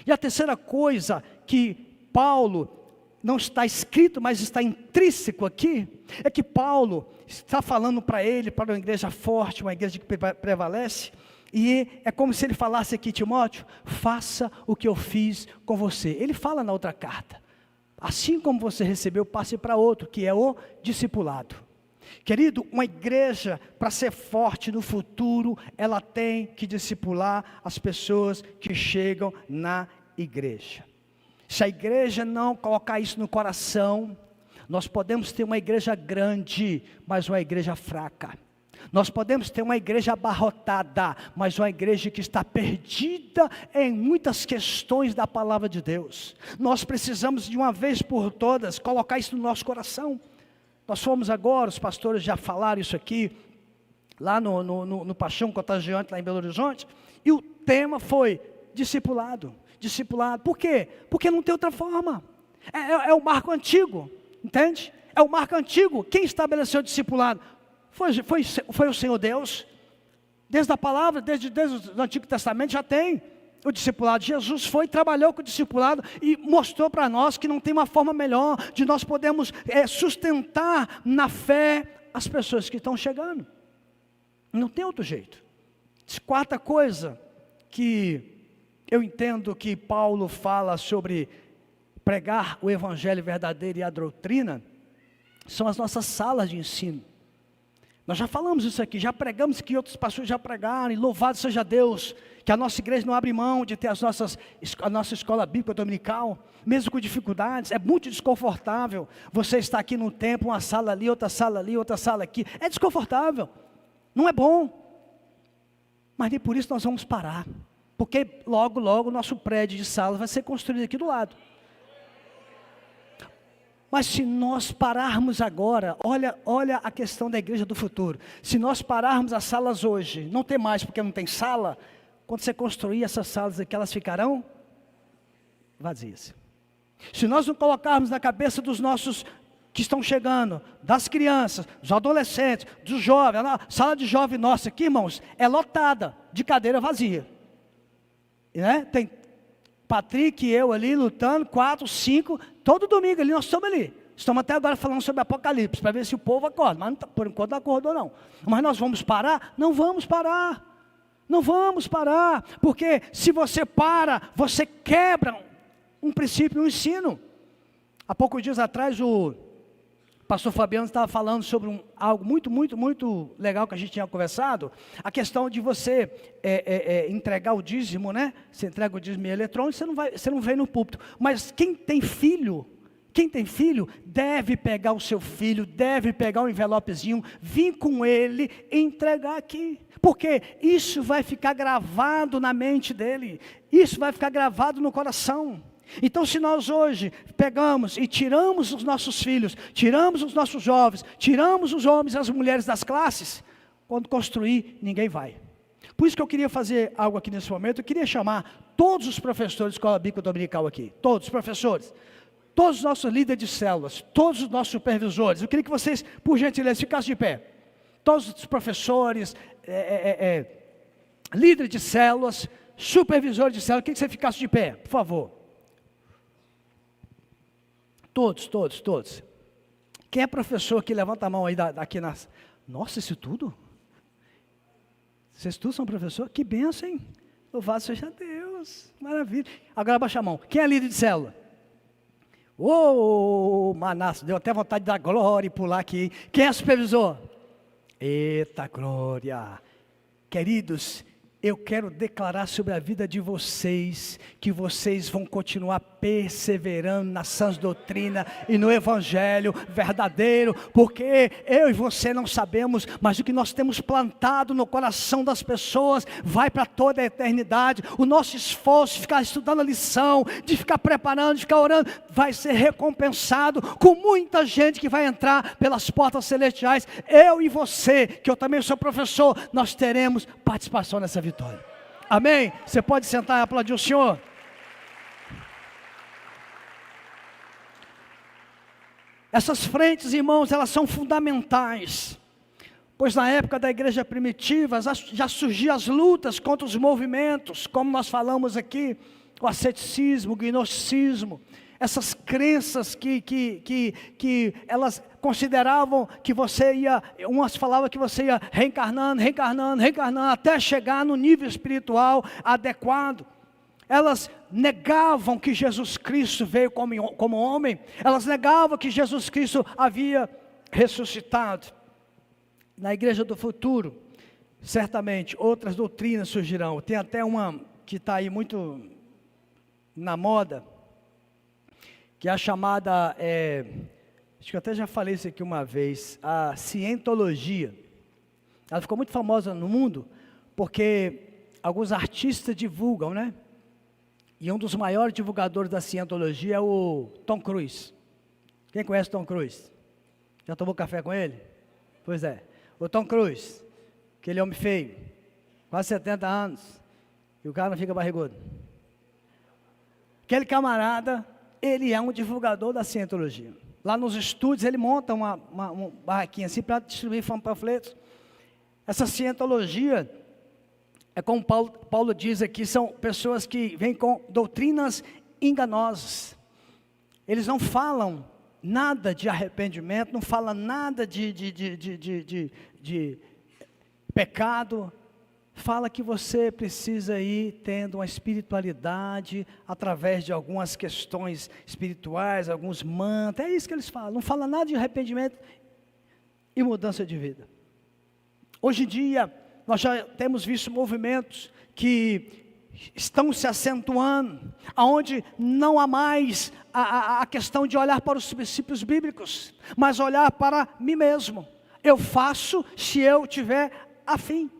E a terceira coisa que Paulo, não está escrito, mas está intrínseco aqui, é que Paulo está falando para ele, para uma igreja forte, uma igreja que prevalece, e é como se ele falasse aqui, Timóteo, faça o que eu fiz com você. Ele fala na outra carta, assim como você recebeu, passe para outro, que é o discipulado. Querido, uma igreja, para ser forte no futuro, ela tem que discipular as pessoas que chegam na igreja. Se a igreja não colocar isso no coração, nós podemos ter uma igreja grande, mas uma igreja fraca. Nós podemos ter uma igreja abarrotada, mas uma igreja que está perdida em muitas questões da palavra de Deus. Nós precisamos de uma vez por todas colocar isso no nosso coração. Nós fomos agora, os pastores já falaram isso aqui, lá no Paixão Contagiante, lá em Belo Horizonte, e o tema foi discipulado. Discipulado, por quê? Porque não tem outra forma, é o marco antigo, entende? É o marco antigo, quem estabeleceu o discipulado? Foi o Senhor Deus, desde a palavra, desde o Antigo Testamento já tem o discipulado. Jesus foi, trabalhou com o discipulado e mostrou para nós que não tem uma forma melhor de nós podermos sustentar na fé as pessoas que estão chegando, não tem outro jeito. Quarta coisa que eu entendo que Paulo fala sobre pregar o evangelho verdadeiro e a doutrina, são as nossas salas de ensino. Nós já falamos isso aqui, já pregamos que outros pastores já pregaram, e louvado seja Deus, que a nossa igreja não abre mão de ter a nossa escola bíblica dominical, mesmo com dificuldades. É muito desconfortável você estar aqui num templo, uma sala ali, outra sala aqui, é desconfortável, não é bom, mas nem por isso nós vamos parar, porque logo o nosso prédio de salas vai ser construído aqui do lado. Mas se nós pararmos agora, olha a questão da igreja do futuro. Se nós pararmos as salas hoje, não tem mais porque não tem sala, quando você construir essas salas aqui, elas ficarão vazias. Se nós não colocarmos na cabeça dos nossos que estão chegando, das crianças, dos adolescentes, dos jovens, a sala de jovem nossa aqui, irmãos, é lotada de cadeira vazia. Né? Tem Patrick e eu ali lutando, 4, 5, todo domingo ali nós estamos ali. Estamos até agora falando sobre Apocalipse, para ver se o povo acorda, mas por enquanto não acordou não. Mas nós vamos parar? Não vamos parar. Não vamos parar, porque se você para, você quebra um princípio, um ensino. Há poucos dias atrás o pastor Fabiano estava falando sobre algo muito legal que a gente tinha conversado, a questão de você entregar o dízimo, né? Você entrega o dízimo eletrônico, você não vem no púlpito, mas quem tem filho deve pegar o seu filho, deve pegar um envelopezinho, vir com ele e entregar aqui, porque isso vai ficar gravado na mente dele, isso vai ficar gravado no coração. Então se nós hoje pegamos e tiramos os nossos filhos, tiramos os nossos jovens, tiramos os homens e as mulheres das classes, quando construir, ninguém vai. Por isso que eu queria fazer algo aqui nesse momento, eu queria chamar todos os professores de escola bíblica dominical aqui, todos os professores, todos os nossos líderes de células, todos os nossos supervisores, eu queria que vocês, por gentileza, ficassem de pé. Todos os professores, líderes de células, supervisores de células, eu queria que você ficasse de pé, por favor. Todos. Quem é professor aqui, levanta a mão aí aqui nas... Nossa, isso tudo? Vocês todos são professor? Que bênção, hein? Louvado seja Deus, maravilha. Agora abaixa a mão. Quem é líder de célula? Manasso, deu até vontade de dar glória e pular aqui. Quem é supervisor? Eita glória. Queridos, eu quero declarar sobre a vida de vocês, que vocês vão continuar perseverando na sã doutrina e no evangelho verdadeiro, porque eu e você não sabemos, mas o que nós temos plantado no coração das pessoas, vai para toda a eternidade. O nosso esforço de ficar estudando a lição, de ficar preparando, de ficar orando, vai ser recompensado com muita gente que vai entrar pelas portas celestiais. Eu e você, que eu também sou professor, nós teremos participação nessa vitória. Amém? Você pode sentar e aplaudir o Senhor? Essas frentes, irmãos, elas são fundamentais, pois na época da igreja primitiva já surgiam as lutas contra os movimentos, como nós falamos aqui, o asceticismo, o gnosticismo, essas crenças que elas consideravam que você ia, umas falavam que você ia reencarnando, até chegar no nível espiritual adequado. Elas negavam que Jesus Cristo veio como homem, elas negavam que Jesus Cristo havia ressuscitado. Na igreja do futuro, certamente outras doutrinas surgirão. Tem até uma que está aí muito na moda, que é a chamada, acho que eu até já falei isso aqui uma vez, a cientologia. Ela ficou muito famosa no mundo, porque alguns artistas divulgam, né? E um dos maiores divulgadores da cientologia é o Tom Cruise. Quem conhece Tom Cruise? Já tomou café com ele? Pois é, o Tom Cruise, aquele homem feio, quase 70 anos, e o cara não fica barrigudo. Aquele camarada, ele é um divulgador da cientologia. Lá nos estúdios ele monta uma barraquinha assim para distribuir panfletos. Essa cientologia, é como Paulo diz aqui, são pessoas que vêm com doutrinas enganosas. Eles não falam nada de arrependimento, não falam nada de pecado. Fala que você precisa ir tendo uma espiritualidade através de algumas questões espirituais, alguns mantras, é isso que eles falam, não fala nada de arrependimento e mudança de vida. Hoje em dia, nós já temos visto movimentos que estão se acentuando, aonde não há mais a questão de olhar para os princípios bíblicos, mas olhar para mim mesmo. Eu faço se eu tiver afim.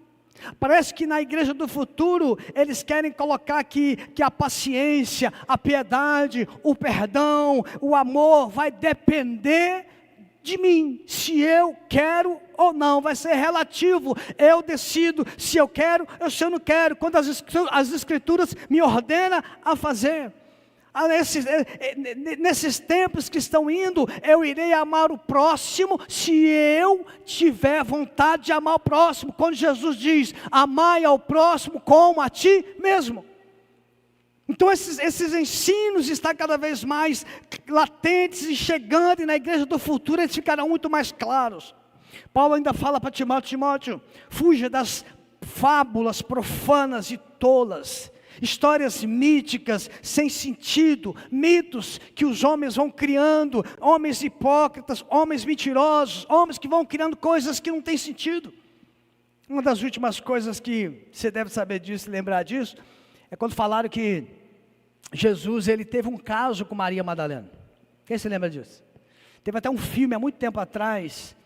Parece que na igreja do futuro, eles querem colocar que a paciência, a piedade, o perdão, o amor vai depender de mim, se eu quero ou não, vai ser relativo, eu decido se eu quero ou se eu não quero, quando as escrituras me ordenam a fazer. Nesses tempos que estão indo, eu irei amar o próximo, se eu tiver vontade de amar o próximo, quando Jesus diz, amai ao próximo como a ti mesmo. Então esses ensinos estão cada vez mais latentes e chegando, e na igreja do futuro eles ficarão muito mais claros. Paulo ainda fala para Timóteo, fuja das fábulas profanas e tolas, histórias míticas, sem sentido, mitos que os homens vão criando, homens hipócritas, homens mentirosos, homens que vão criando coisas que não têm sentido. Uma das últimas coisas que você deve saber disso, lembrar disso, é quando falaram que Jesus, ele teve um caso com Maria Madalena. Quem se lembra disso? Teve até um filme há muito tempo atrás,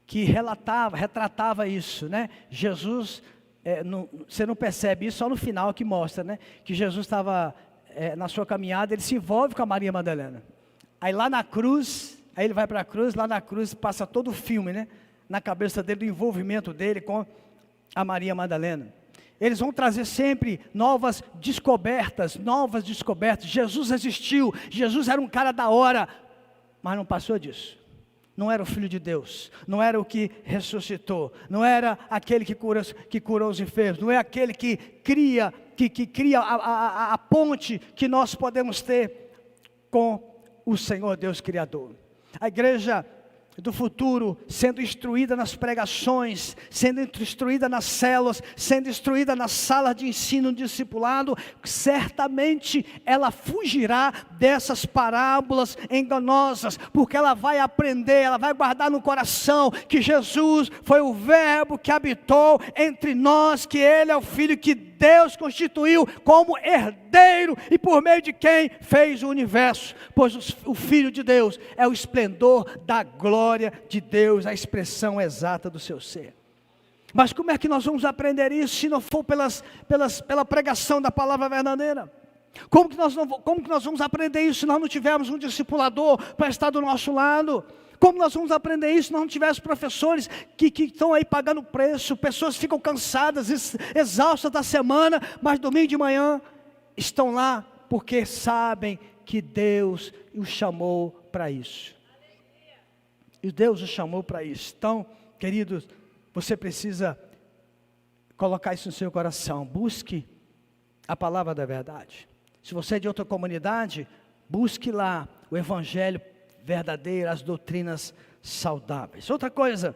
que retratava isso, né? Jesus, você não percebe isso, só no final que mostra, né? Que Jesus estava na sua caminhada, ele se envolve com a Maria Madalena. Aí lá na cruz, aí ele vai para a cruz, lá na cruz passa todo o filme, né? Na cabeça dele, do envolvimento dele com a Maria Madalena. Eles vão trazer sempre novas descobertas. Jesus existiu, Jesus era um cara da hora, mas não passou disso. Não era o Filho de Deus, não era o que ressuscitou, não era aquele que curou os enfermos, não é aquele que cria a ponte que nós podemos ter com o Senhor Deus Criador. A igreja do futuro sendo instruída nas pregações, sendo instruída nas células, sendo instruída na sala de ensino discipulado, certamente ela fugirá dessas parábolas enganosas, porque ela vai aprender, ela vai guardar no coração que Jesus foi o Verbo que habitou entre nós, que Ele é o Filho que Deus constituiu como herdeiro e por meio de quem fez o universo, pois o Filho de Deus é o esplendor da glória de Deus, a expressão exata do seu ser. Mas como é que nós vamos aprender isso se não for pela pregação da palavra verdadeira? Como que nós vamos aprender isso se nós não tivermos um discipulador para estar do nosso lado? Como nós vamos aprender isso se nós não tivermos professores que estão aí pagando preço, pessoas ficam cansadas, exaustas da semana, mas domingo de manhã estão lá porque sabem que Deus os chamou para isso. E Deus os chamou para isso. Então, queridos, você precisa colocar isso no seu coração. Busque a palavra da verdade. Se você é de outra comunidade, busque lá o evangelho verdadeiro, as doutrinas saudáveis. Outra coisa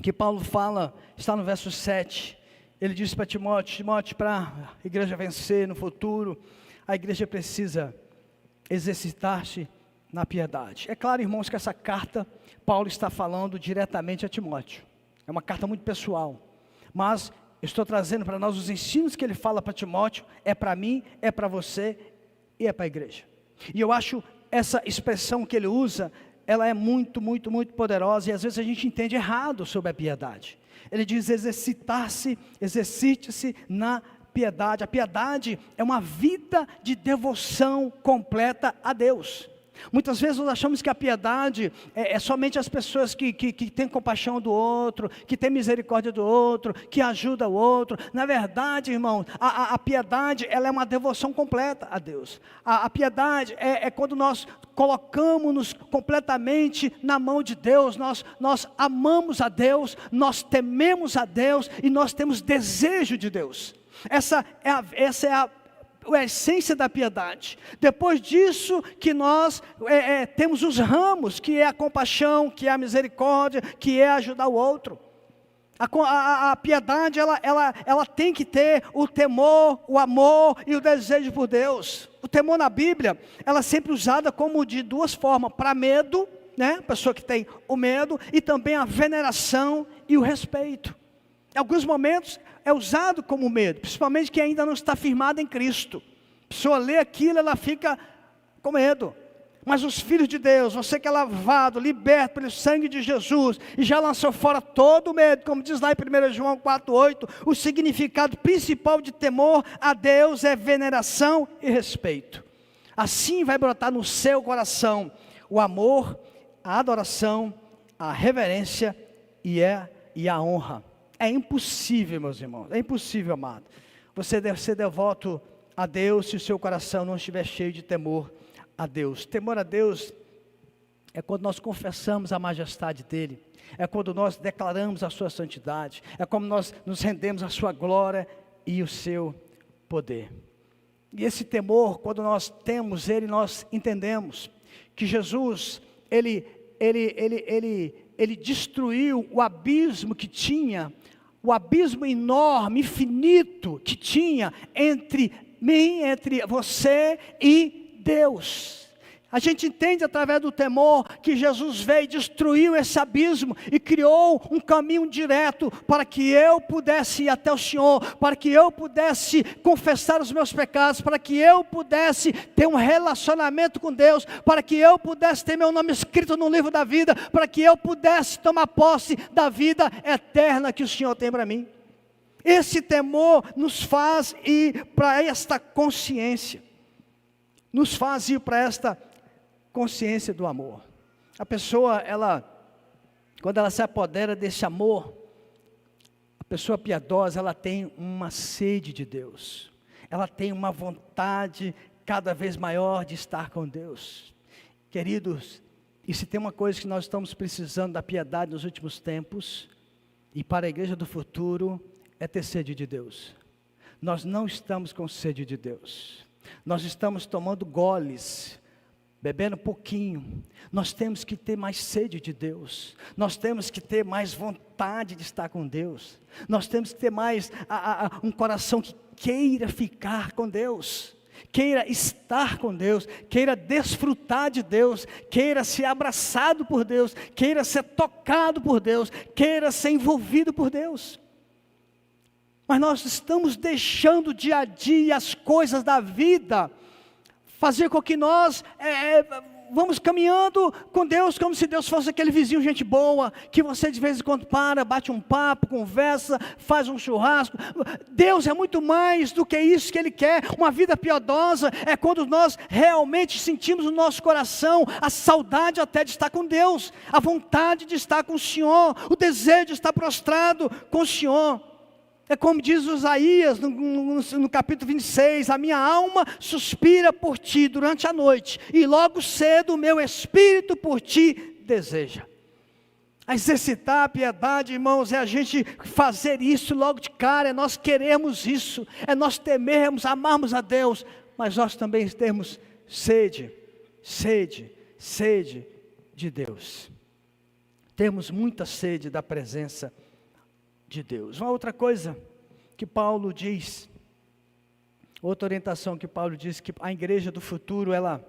que Paulo fala, está no verso 7, ele diz para Timóteo, para a igreja vencer no futuro, a igreja precisa exercitar-se na piedade. É claro, irmãos, que essa carta, Paulo está falando diretamente a Timóteo, é uma carta muito pessoal, mas eu estou trazendo para nós os ensinos que ele fala para Timóteo, é para mim, é para você e é para a igreja. E eu acho essa expressão que ele usa, ela é muito, muito, muito poderosa, e às vezes a gente entende errado sobre a piedade. Ele diz exercite-se na piedade. A piedade é uma vida de devoção completa a Deus. Muitas vezes nós achamos que a piedade é somente as pessoas que têm compaixão do outro, que têm misericórdia do outro, que ajudam o outro. Na verdade, irmão, a piedade, ela é uma devoção completa a Deus. A piedade é quando nós colocamos-nos completamente na mão de Deus, nós amamos a Deus, nós tememos a Deus e nós temos desejo de Deus. Essa é a essência da piedade. Depois disso que nós temos os ramos, que é a compaixão, que é a misericórdia, que é ajudar o outro. A piedade, ela tem que ter o temor, o amor e o desejo por Deus. O temor na Bíblia, ela é sempre usada como de duas formas, para medo, né? Pessoa que tem o medo, e também a veneração e o respeito. Em alguns momentos é usado como medo, principalmente quem ainda não está firmado em Cristo. A pessoa lê aquilo, ela fica com medo. Mas os filhos de Deus, você que é lavado, liberto pelo sangue de Jesus, e já lançou fora todo o medo, como diz lá em 1 João 4,8, o significado principal de temor a Deus é veneração e respeito. Assim vai brotar no seu coração o amor, a adoração, a reverência e a honra. É impossível, meus irmãos, é impossível, amado, você deve ser devoto a Deus se o seu coração não estiver cheio de temor a Deus. Temor a Deus é quando nós confessamos a majestade dEle, é quando nós declaramos a sua santidade, é como nós nos rendemos à sua glória e o seu poder. E esse temor, quando nós temos Ele, nós entendemos que Jesus, Ele destruiu o abismo que tinha, o abismo enorme, infinito que tinha entre mim, entre você e Deus. A gente entende através do temor que Jesus veio e destruiu esse abismo e criou um caminho direto para que eu pudesse ir até o Senhor, para que eu pudesse confessar os meus pecados, para que eu pudesse ter um relacionamento com Deus, para que eu pudesse ter meu nome escrito no livro da vida, para que eu pudesse tomar posse da vida eterna que o Senhor tem para mim. Esse temor nos faz ir para esta consciência, nos faz ir para esta consciência do amor. A pessoa, quando ela se apodera desse amor, a pessoa piedosa, ela tem uma sede de Deus, ela tem uma vontade cada vez maior de estar com Deus. Queridos, e se tem uma coisa que nós estamos precisando da piedade nos últimos tempos, e para a igreja do futuro, é ter sede de Deus. Nós não estamos com sede de Deus, nós estamos tomando goles bebendo pouquinho. Nós temos que ter mais sede de Deus, nós temos que ter mais vontade de estar com Deus, nós temos que ter mais um coração que queira ficar com Deus, queira estar com Deus, queira desfrutar de Deus, queira ser abraçado por Deus, queira ser tocado por Deus, queira ser envolvido por Deus. Mas nós estamos deixando dia a dia as coisas da vida fazer com que nós vamos caminhando com Deus como se Deus fosse aquele vizinho gente boa, que você de vez em quando para, bate um papo, conversa, faz um churrasco. Deus é muito mais do que isso que Ele quer. Uma vida piedosa é quando nós realmente sentimos no nosso coração a saudade até de estar com Deus, a vontade de estar com o Senhor, o desejo de estar prostrado com o Senhor. É como diz Isaías no capítulo 26, a minha alma suspira por ti durante a noite, e logo cedo o meu espírito por ti deseja. A exercitar a piedade, irmãos, é a gente fazer isso logo de cara, é nós queremos isso, é nós temermos, amarmos a Deus, mas nós também temos sede de Deus. Temos muita sede da presença de Deus. Uma outra coisa que Paulo diz, outra orientação que Paulo diz, que a igreja do futuro, ela,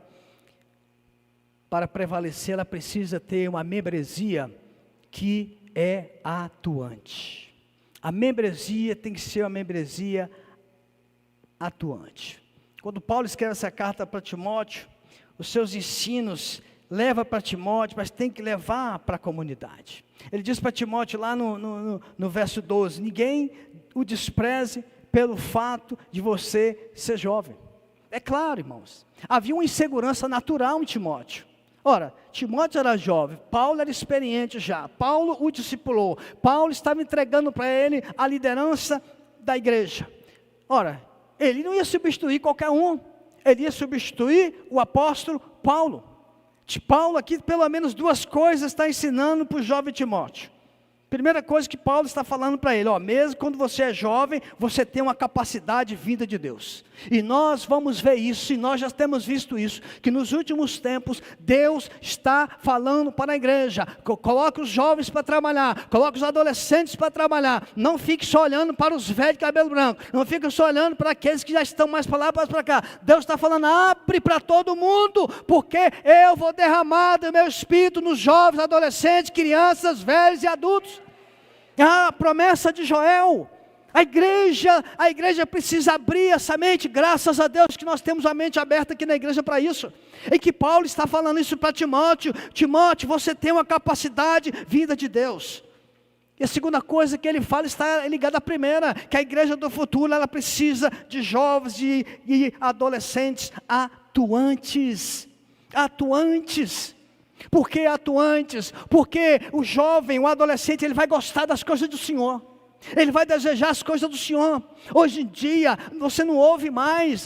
para prevalecer, ela precisa ter uma membresia que é atuante. A membresia tem que ser uma membresia atuante. Quando Paulo escreve essa carta para Timóteo, os seus ensinos leva para Timóteo, mas tem que levar para a comunidade. Ele diz para Timóteo lá no verso 12, ninguém o despreze pelo fato de você ser jovem. É claro, irmãos, havia uma insegurança natural em Timóteo. Ora, Timóteo era jovem, Paulo era experiente já, Paulo o discipulou, Paulo estava entregando para ele a liderança da igreja. Ora, ele não ia substituir qualquer um, ele ia substituir o apóstolo Paulo. Paulo aqui, pelo menos duas coisas está ensinando para o jovem Timóteo. Primeira coisa que Paulo está falando para ele, mesmo quando você é jovem, você tem uma capacidade vinda de Deus. E nós vamos ver isso, e nós já temos visto isso, que nos últimos tempos, Deus está falando para a igreja, coloque os jovens para trabalhar, coloque os adolescentes para trabalhar, não fique só olhando para os velhos de cabelo branco, não fique só olhando para aqueles que já estão mais para lá, mais para cá. Deus está falando, abre para todo mundo, porque eu vou derramar do meu espírito nos jovens, adolescentes, crianças, velhos e adultos. A promessa de Joel, a igreja precisa abrir essa mente, graças a Deus que nós temos a mente aberta aqui na igreja para isso, e que Paulo está falando isso para Timóteo, você tem uma capacidade vinda de Deus. E a segunda coisa que ele fala está ligada à primeira, que a igreja do futuro, ela precisa de jovens e adolescentes atuantes. Por que atuantes? Porque o jovem, o adolescente, ele vai gostar das coisas do Senhor, ele vai desejar as coisas do Senhor. Hoje em dia, você não ouve mais,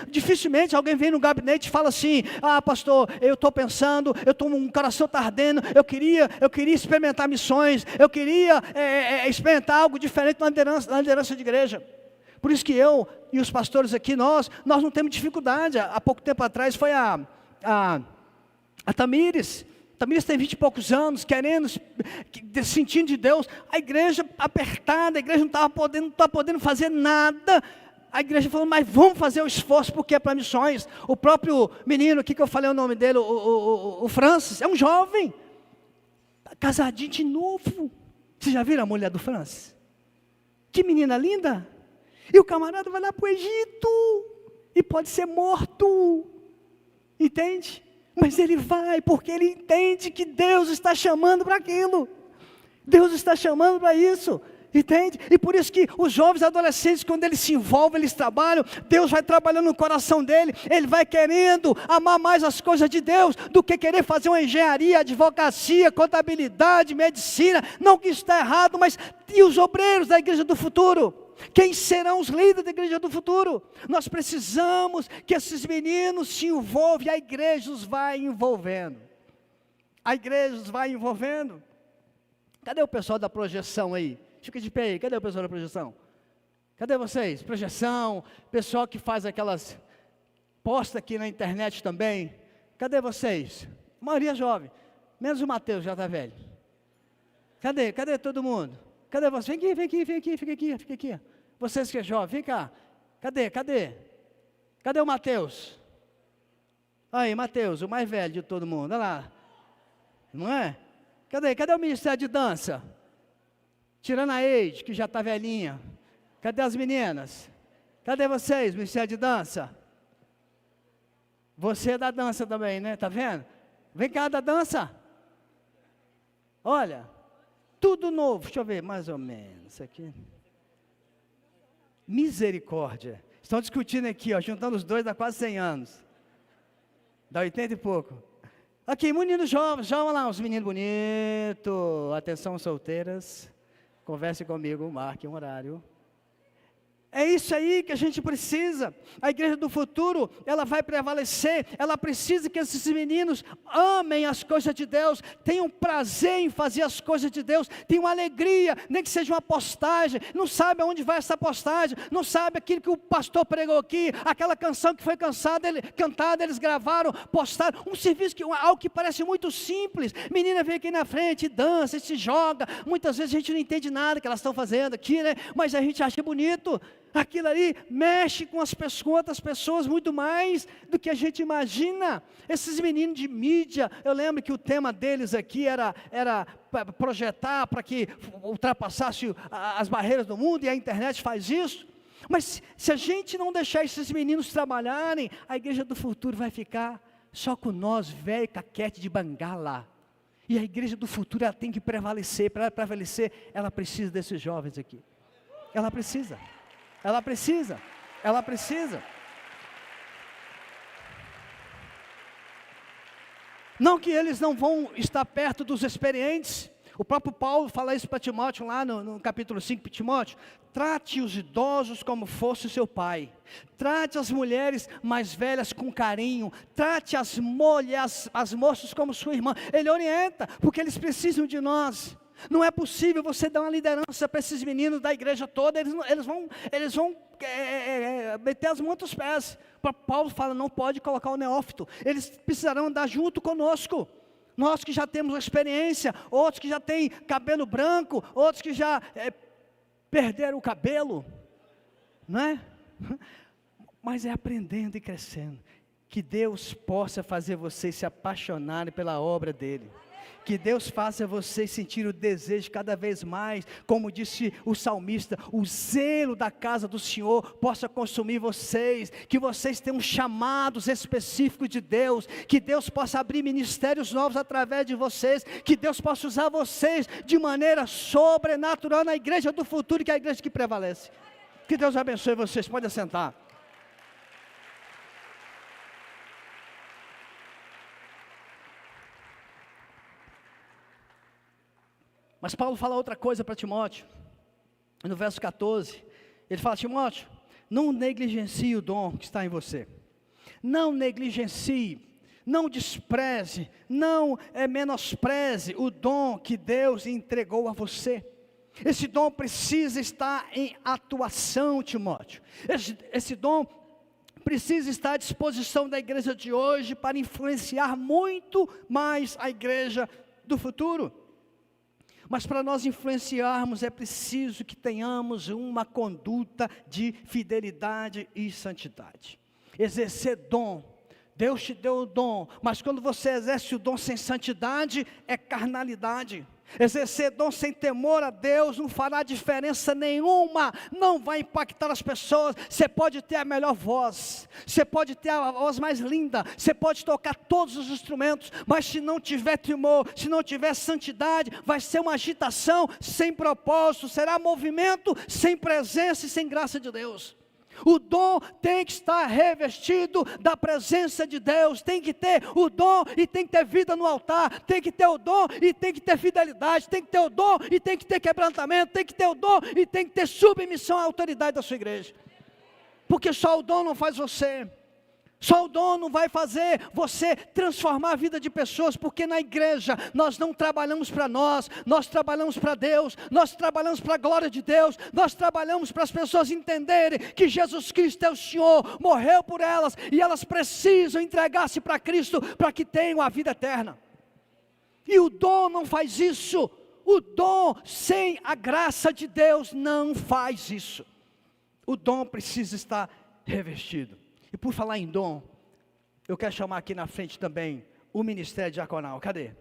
dificilmente alguém vem no gabinete e fala assim, pastor, eu estou pensando, um coração está ardendo, eu queria experimentar missões, eu queria experimentar algo diferente na liderança de igreja. Por isso que eu e os pastores aqui, nós não temos dificuldade. Há pouco tempo atrás foi a Tamires tem 20 e poucos anos, sentindo de Deus, a igreja apertada, a igreja não estava podendo fazer nada, a igreja falou, mas vamos fazer o esforço, porque é para missões. O próprio menino aqui que eu falei o nome dele, o Francis, é um jovem, casadinho de novo. Vocês já viram a mulher do Francis? Que menina linda, e o camarada vai lá para o Egito, e pode ser morto, entende? Mas ele vai, porque ele entende que Deus está chamando para aquilo. Deus está chamando para isso, entende? E por isso que os jovens adolescentes, quando eles se envolvem, eles trabalham, Deus vai trabalhando no coração dele, ele vai querendo amar mais as coisas de Deus, do que querer fazer uma engenharia, advocacia, contabilidade, medicina. Não que isso está errado, mas e os obreiros da igreja do futuro? Quem serão os líderes da igreja do futuro? Nós precisamos que esses meninos se envolvam, e a igreja os vai envolvendo. Cadê o pessoal da projeção aí? Fica de pé aí, cadê o pessoal da projeção? Cadê vocês? Projeção, pessoal que faz aquelas, posta aqui na internet também, Cadê vocês? A maioria é jovem, menos o Mateus, já está velho. Cadê todo mundo? Cadê você? Vem aqui, fica aqui. Vocês que é jovem, vem cá. Cadê o Mateus? Aí, Mateus, o mais velho de todo mundo, olha lá. Não é? Cadê o Ministério de Dança? Tirando a Eide, que já está velhinha. Cadê as meninas? Cadê vocês, Ministério de Dança? Você é da dança também, né? Tá vendo? Vem cá da dança. Olha, tudo novo. Deixa eu ver, mais ou menos. Isso aqui. Misericórdia. Estão discutindo aqui, ó, juntando os dois, dá quase 100 anos. Dá 80 e pouco. Aqui, meninos jovens, chama lá, os meninos bonitos. Atenção, solteiras. Converse comigo, marque um horário. É isso aí que a gente precisa. A igreja do futuro, ela vai prevalecer. Ela precisa que esses meninos amem as coisas de Deus, tenham prazer em fazer as coisas de Deus, tenham alegria, nem que seja uma postagem, não sabe aonde vai essa postagem, não sabe aquilo que o pastor pregou aqui, aquela canção que foi cantada, eles gravaram, postaram, um serviço, algo que parece muito simples. Menina vem aqui na frente, dança, se joga, muitas vezes a gente não entende nada que elas estão fazendo aqui, né? Mas a gente acha bonito. Aquilo ali mexe com outras pessoas muito mais do que a gente imagina. Esses meninos de mídia, eu lembro que o tema deles aqui era projetar para que ultrapassasse as barreiras do mundo, e a internet faz isso. Mas se a gente não deixar esses meninos trabalharem, a igreja do futuro vai ficar só com nós, velho caquete de Bangala. E a igreja do futuro, ela tem que prevalecer. Para ela prevalecer, ela precisa desses jovens aqui. Ela precisa. Não que eles não vão estar perto dos experientes. O próprio Paulo fala isso para Timóteo lá no capítulo 5, para Timóteo. Trate os idosos como fosse seu pai. Trate as mulheres mais velhas com carinho. Trate as moças como sua irmã. Ele orienta, porque eles precisam de nós. Não é possível você dar uma liderança para esses meninos da igreja toda, eles vão meter as mãos nos pés. Paulo fala, não pode colocar o neófito, eles precisarão andar junto conosco. Nós que já temos experiência, outros que já têm cabelo branco, outros que já perderam o cabelo, não é? Mas é aprendendo e crescendo, que Deus possa fazer vocês se apaixonarem pela obra dEle. Que Deus faça vocês sentir o desejo cada vez mais, como disse o salmista, o zelo da casa do Senhor possa consumir vocês, que vocês tenham chamados específicos de Deus, que Deus possa abrir ministérios novos através de vocês, que Deus possa usar vocês de maneira sobrenatural na igreja do futuro, que é a igreja que prevalece. Que Deus abençoe vocês, pode assentar. Mas Paulo fala outra coisa para Timóteo, no verso 14, ele fala, Timóteo, não negligencie o dom que está em você, não negligencie, não despreze, não menospreze o dom que Deus entregou a você. Esse dom precisa estar em atuação, Timóteo, esse dom precisa estar à disposição da igreja de hoje, para influenciar muito mais a igreja do futuro. Mas para nós influenciarmos é preciso que tenhamos uma conduta de fidelidade e santidade. Exercer dom, Deus te deu o dom, mas quando você exerce o dom sem santidade, é carnalidade. Exercer dom sem temor a Deus não fará diferença nenhuma, não vai impactar as pessoas. Você pode ter a melhor voz, você pode ter a voz mais linda, você pode tocar todos os instrumentos, mas se não tiver temor, se não tiver santidade, vai ser uma agitação sem propósito, será movimento sem presença e sem graça de Deus. O dom tem que estar revestido da presença de Deus, tem que ter o dom e tem que ter vida no altar, tem que ter o dom e tem que ter fidelidade, tem que ter o dom e tem que ter quebrantamento, tem que ter o dom e tem que ter submissão à autoridade da sua igreja, porque só o dom não faz você, Só o dom não vai fazer você transformar a vida de pessoas, porque na igreja nós não trabalhamos para nós trabalhamos para Deus, nós trabalhamos para a glória de Deus, nós trabalhamos para as pessoas entenderem que Jesus Cristo é o Senhor, morreu por elas, e elas precisam entregar-se para Cristo, para que tenham a vida eterna. E o dom não faz isso, o dom sem a graça de Deus não faz isso. O dom precisa estar revestido. E por falar em dom, eu quero chamar aqui na frente também o ministério diaconal. Cadê?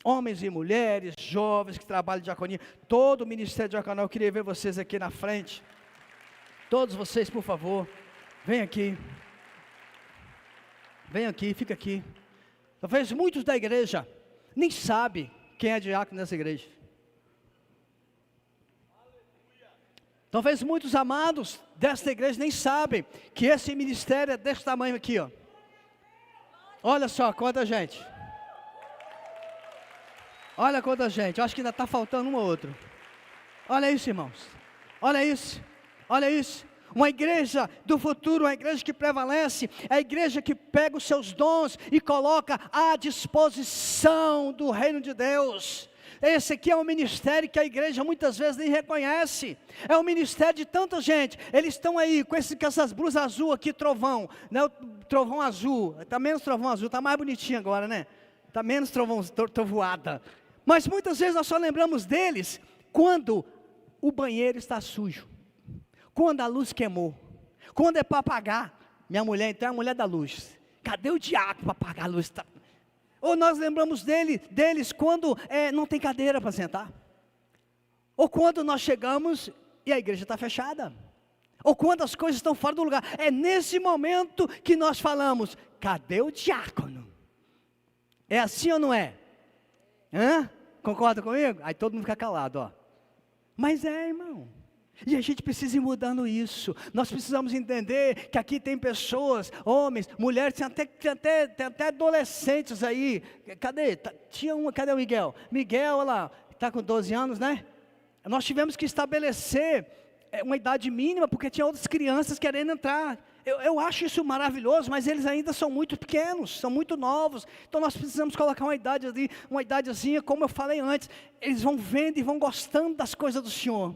Homens e mulheres, jovens que trabalham de diaconia, todo o ministério diaconal, eu queria ver vocês aqui na frente. Todos vocês, por favor, vem aqui. Vem aqui, fica aqui. Talvez muitos da igreja nem sabem quem é diácono nessa igreja. Talvez muitos amados desta igreja nem sabem que esse ministério é desse tamanho aqui, ó. Olha só quanta gente. Olha quanta gente. Acho que ainda está faltando um ou outro. Olha isso, irmãos. Olha isso. Olha isso. Uma igreja do futuro, uma igreja que prevalece, é a igreja que pega os seus dons e coloca à disposição do reino de Deus. Esse aqui é um ministério que a igreja muitas vezes nem reconhece. É um ministério de tanta gente. Eles estão aí com essas blusas azul aqui, trovão, né? O trovão azul, está menos trovão azul, está mais bonitinho agora, né? Está menos trovoada. Mas muitas vezes nós só lembramos deles quando o banheiro está sujo, quando a luz queimou, quando é para apagar. Minha mulher então é a mulher da luz. Cadê o diácono para apagar a luz? Ou nós lembramos deles quando não tem cadeira para sentar. Ou quando nós chegamos e a igreja está fechada. Ou quando as coisas estão fora do lugar. É nesse momento que nós falamos, cadê o diácono? É assim ou não é? Hã? Concorda comigo? Aí todo mundo fica calado, ó. Mas irmão. E a gente precisa ir mudando isso. Nós precisamos entender que aqui tem pessoas, homens, mulheres, tem até adolescentes aí. Cadê? Cadê o Miguel? Miguel, olha lá, está com 12 anos, né? Nós tivemos que estabelecer uma idade mínima, porque tinha outras crianças querendo entrar. Eu acho isso maravilhoso, mas eles ainda são muito pequenos, são muito novos. Então nós precisamos colocar uma idade ali, uma idadezinha, como eu falei antes. Eles vão vendo e vão gostando das coisas do Senhor.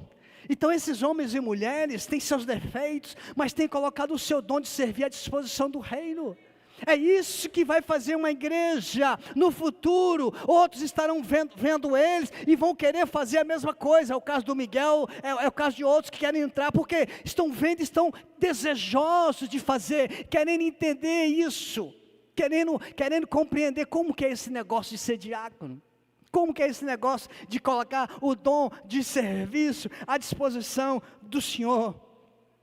Então esses homens e mulheres têm seus defeitos, mas têm colocado o seu dom de servir à disposição do reino. É isso que vai fazer uma igreja no futuro. Outros estarão vendo eles e vão querer fazer a mesma coisa. É o caso do Miguel, é o caso de outros que querem entrar, porque estão vendo, estão desejosos de fazer, querendo entender isso, querendo compreender como que é esse negócio de ser diácono. Como que é esse negócio de colocar o dom de serviço à disposição do Senhor?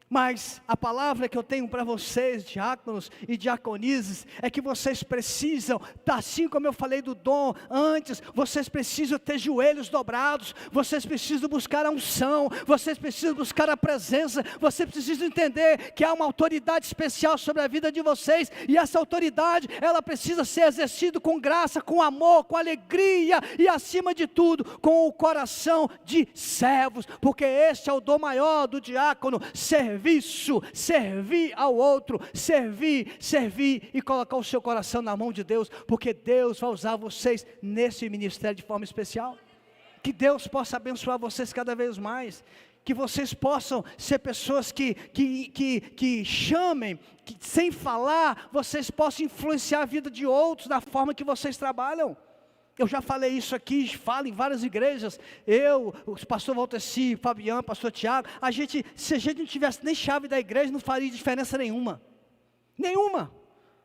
Mas a palavra que eu tenho para vocês, diáconos e diaconisas, é que vocês precisam, assim como eu falei do dom antes, vocês precisam ter joelhos dobrados, vocês precisam buscar a unção, vocês precisam buscar a presença, vocês precisam entender que há uma autoridade especial sobre a vida de vocês, e essa autoridade, ela precisa ser exercida com graça, com amor, com alegria, e acima de tudo, com o coração de servos, porque este é o dom maior do diácono, servir ao outro, servir e colocar o seu coração na mão de Deus, porque Deus vai usar vocês nesse ministério de forma especial. Que Deus possa abençoar vocês cada vez mais, que vocês possam ser pessoas que chamem, que sem falar, vocês possam influenciar a vida de outros da forma que vocês trabalham. Eu já falei isso aqui, falo em várias igrejas, o pastor Valteci, Fabiano, pastor Tiago, se a gente não tivesse nem chave da igreja, não faria diferença nenhuma. Nenhuma.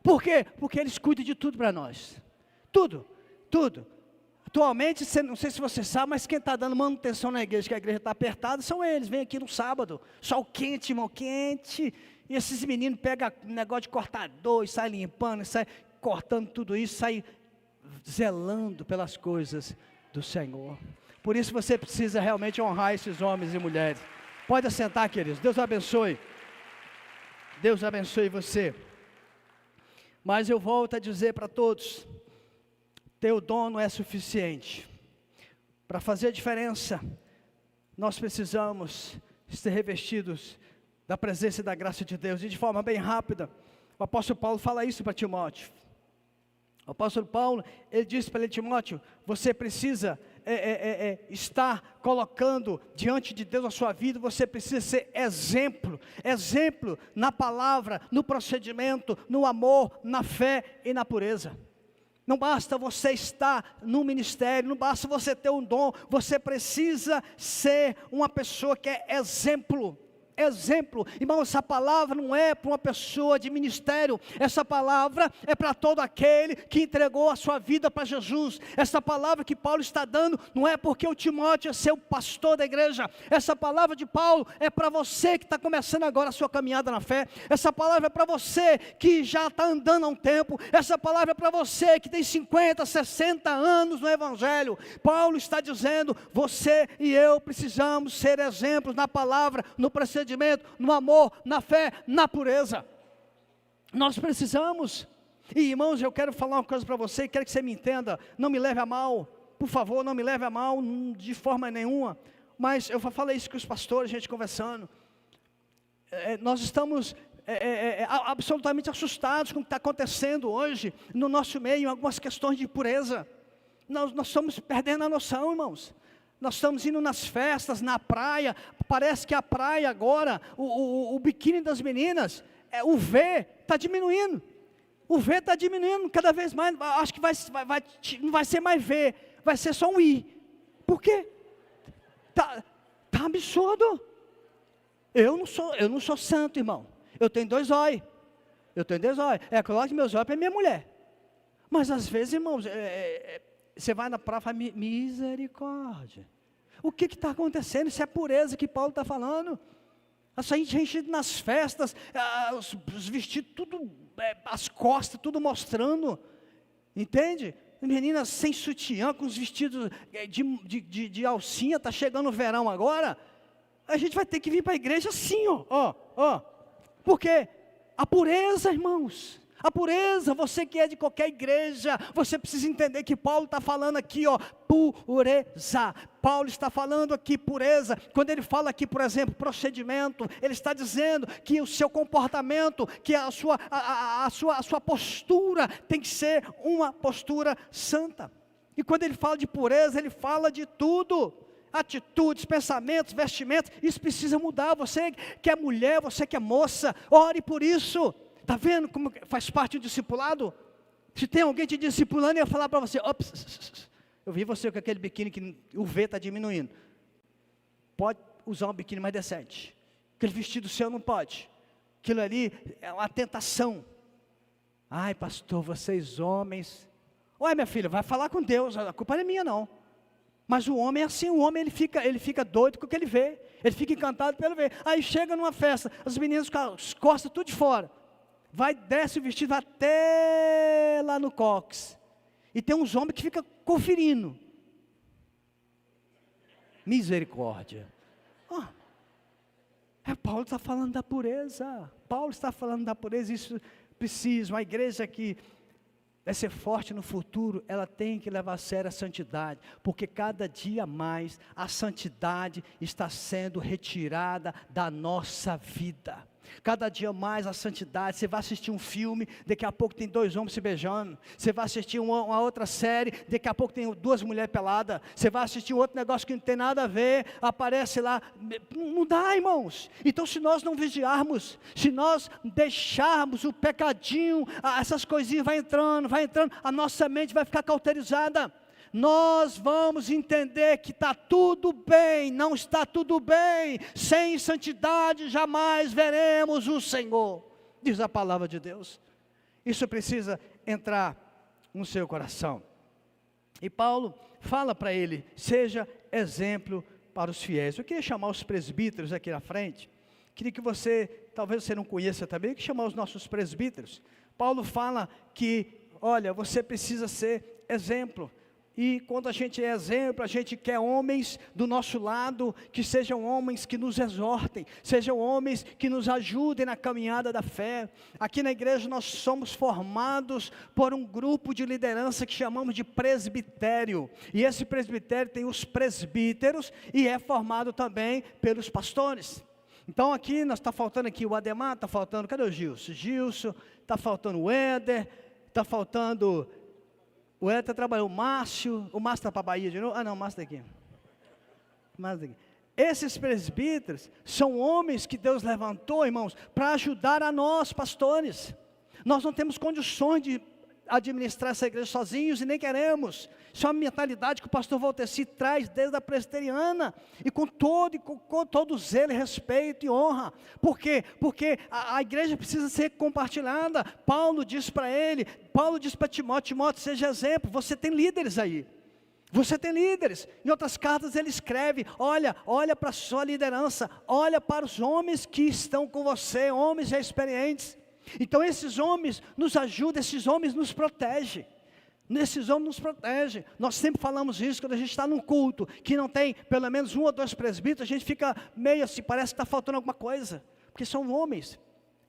Por quê? Porque eles cuidam de tudo para nós. Tudo. Atualmente, não sei se você sabe, mas quem está dando manutenção na igreja, que a igreja está apertada, são eles. Vêm aqui no sábado, sol quente, irmão, quente. E esses meninos pegam um negócio de cortador e saem limpando, saem cortando tudo isso, saem zelando pelas coisas do Senhor. Por isso você precisa realmente honrar esses homens e mulheres. Pode assentar, queridos. Deus abençoe. Deus abençoe você. Mas eu volto a dizer para todos, teu dom não é suficiente. Para fazer a diferença, nós precisamos ser revestidos da presença e da graça de Deus. E de forma bem rápida, O apóstolo Paulo fala isso para Timóteo. O apóstolo Paulo, ele disse para ele, Timóteo, você precisa estar colocando diante de Deus a sua vida, você precisa ser exemplo na palavra, no procedimento, no amor, na fé e na pureza. Não basta você estar no ministério, não basta você ter um dom, você precisa ser uma pessoa que é exemplo. Irmão, essa palavra não é para uma pessoa de ministério, essa palavra é para todo aquele que entregou a sua vida para Jesus. Essa palavra que Paulo está dando não é porque o Timóteo é seu pastor da igreja, essa palavra de Paulo é para você que está começando agora a sua caminhada na fé, essa palavra é para você que já está andando há um tempo, essa palavra é para você que tem 50, 60 anos no evangelho. Paulo está dizendo, você e eu precisamos ser exemplos na palavra, no procedimento, no amor, na fé, na pureza. Nós precisamos. E irmãos, eu quero falar uma coisa para você, quero que você me entenda, não me leve a mal, por favor, não me leve a mal de forma nenhuma, mas eu falei isso com os pastores, gente conversando, nós estamos absolutamente assustados com o que está acontecendo hoje, no nosso meio, em algumas questões de pureza. Nós estamos perdendo a noção, irmãos. Nós estamos indo nas festas, na praia, parece que a praia agora, o biquíni das meninas, o V está diminuindo. O V está diminuindo cada vez mais, acho que não vai ser mais V, vai ser só um I. Por quê? Tá absurdo. Eu não sou santo, irmão. Eu tenho 2 olhos. Coloque meus olhos para minha mulher. Mas às vezes, irmãos, você vai na praia e fala, misericórdia. O que está acontecendo? Isso é pureza que Paulo está falando. A gente nas festas, os vestidos, tudo, as costas, tudo mostrando. Entende? Meninas sem sutiã, com os vestidos de alcinha, está chegando o verão agora. A gente vai ter que vir para a igreja assim, ó. Porque a pureza, irmãos. A pureza, você que é de qualquer igreja, você precisa entender que Paulo está falando aqui, pureza. Paulo está falando aqui pureza. Quando ele fala aqui, por exemplo, procedimento, ele está dizendo que o seu comportamento, que a sua postura tem que ser uma postura santa. E quando ele fala de pureza, ele fala de tudo. Atitudes, pensamentos, vestimentos, isso precisa mudar. Você que é mulher, você que é moça, ore por isso. Está vendo como faz parte do discipulado? Se tem alguém te discipulando, eu ia falar para você, eu vi você com aquele biquíni que o V está diminuindo. Pode usar um biquíni mais decente. Aquele vestido seu não pode. Aquilo ali é uma tentação. Ai, pastor, vocês homens. Ué, minha filha, vai falar com Deus, a culpa não é minha não. Mas o homem é assim, o homem ele fica doido com o que ele vê. Ele fica encantado pelo ver. Aí chega numa festa, as meninas com as costas tudo de fora. Desce o vestido até lá no cox. E tem uns homens que ficam conferindo. Misericórdia. Paulo está falando da pureza. Paulo está falando da pureza. Isso precisa. Uma igreja que vai ser forte no futuro, ela tem que levar a sério a santidade, porque cada dia mais a santidade está sendo retirada da nossa vida. Cada dia mais a santidade, você vai assistir um filme, daqui a pouco tem 2 homens se beijando, você vai assistir uma outra série, daqui a pouco tem 2 mulheres peladas, você vai assistir outro negócio que não tem nada a ver, aparece lá, não dá, irmãos. Então se nós não vigiarmos, se nós deixarmos o pecadinho, essas coisinhas vai entrando, a nossa mente vai ficar cauterizada. Nós vamos entender que está tudo bem, não está tudo bem, sem santidade jamais veremos o Senhor, diz a palavra de Deus. Isso precisa entrar no seu coração. E Paulo fala para ele, seja exemplo para os fiéis. Eu queria chamar os presbíteros aqui na frente, queria que você, talvez você não conheça também, eu queria chamar os nossos presbíteros. Paulo fala que, olha, você precisa ser exemplo. E quando a gente é exemplo, a gente quer homens do nosso lado, que sejam homens que nos exortem, sejam homens que nos ajudem na caminhada da fé. Aqui na igreja nós somos formados por um grupo de liderança que chamamos de presbitério. E esse presbitério tem os presbíteros e é formado também pelos pastores. Então aqui, nós está faltando aqui o Ademar, está faltando, cadê o Gilson? Gilson, está faltando o Éder, está faltando, o Éder trabalhou, o Márcio está para a Bahia de novo? Ah não, o Márcio está aqui. Esses presbíteros são homens que Deus levantou, irmãos, para ajudar a nós, pastores. Nós não temos condições de administrar essa igreja sozinhos e nem queremos. Isso é uma mentalidade que o pastor Valteci traz desde a presbiteriana, e com todo zelo, respeito e honra. Por quê? Porque a igreja precisa ser compartilhada. Paulo diz para Timóteo, Timóteo, seja exemplo. Você tem líderes aí. Você tem líderes. Em outras cartas ele escreve, olha para a sua liderança, olha para os homens que estão com você, homens já experientes. Então esses homens nos ajudam, esses homens nos protegem. Nós sempre falamos isso, quando a gente está num culto, que não tem pelo menos 1 ou 2 presbíteros, a gente fica meio assim, parece que está faltando alguma coisa. Porque são homens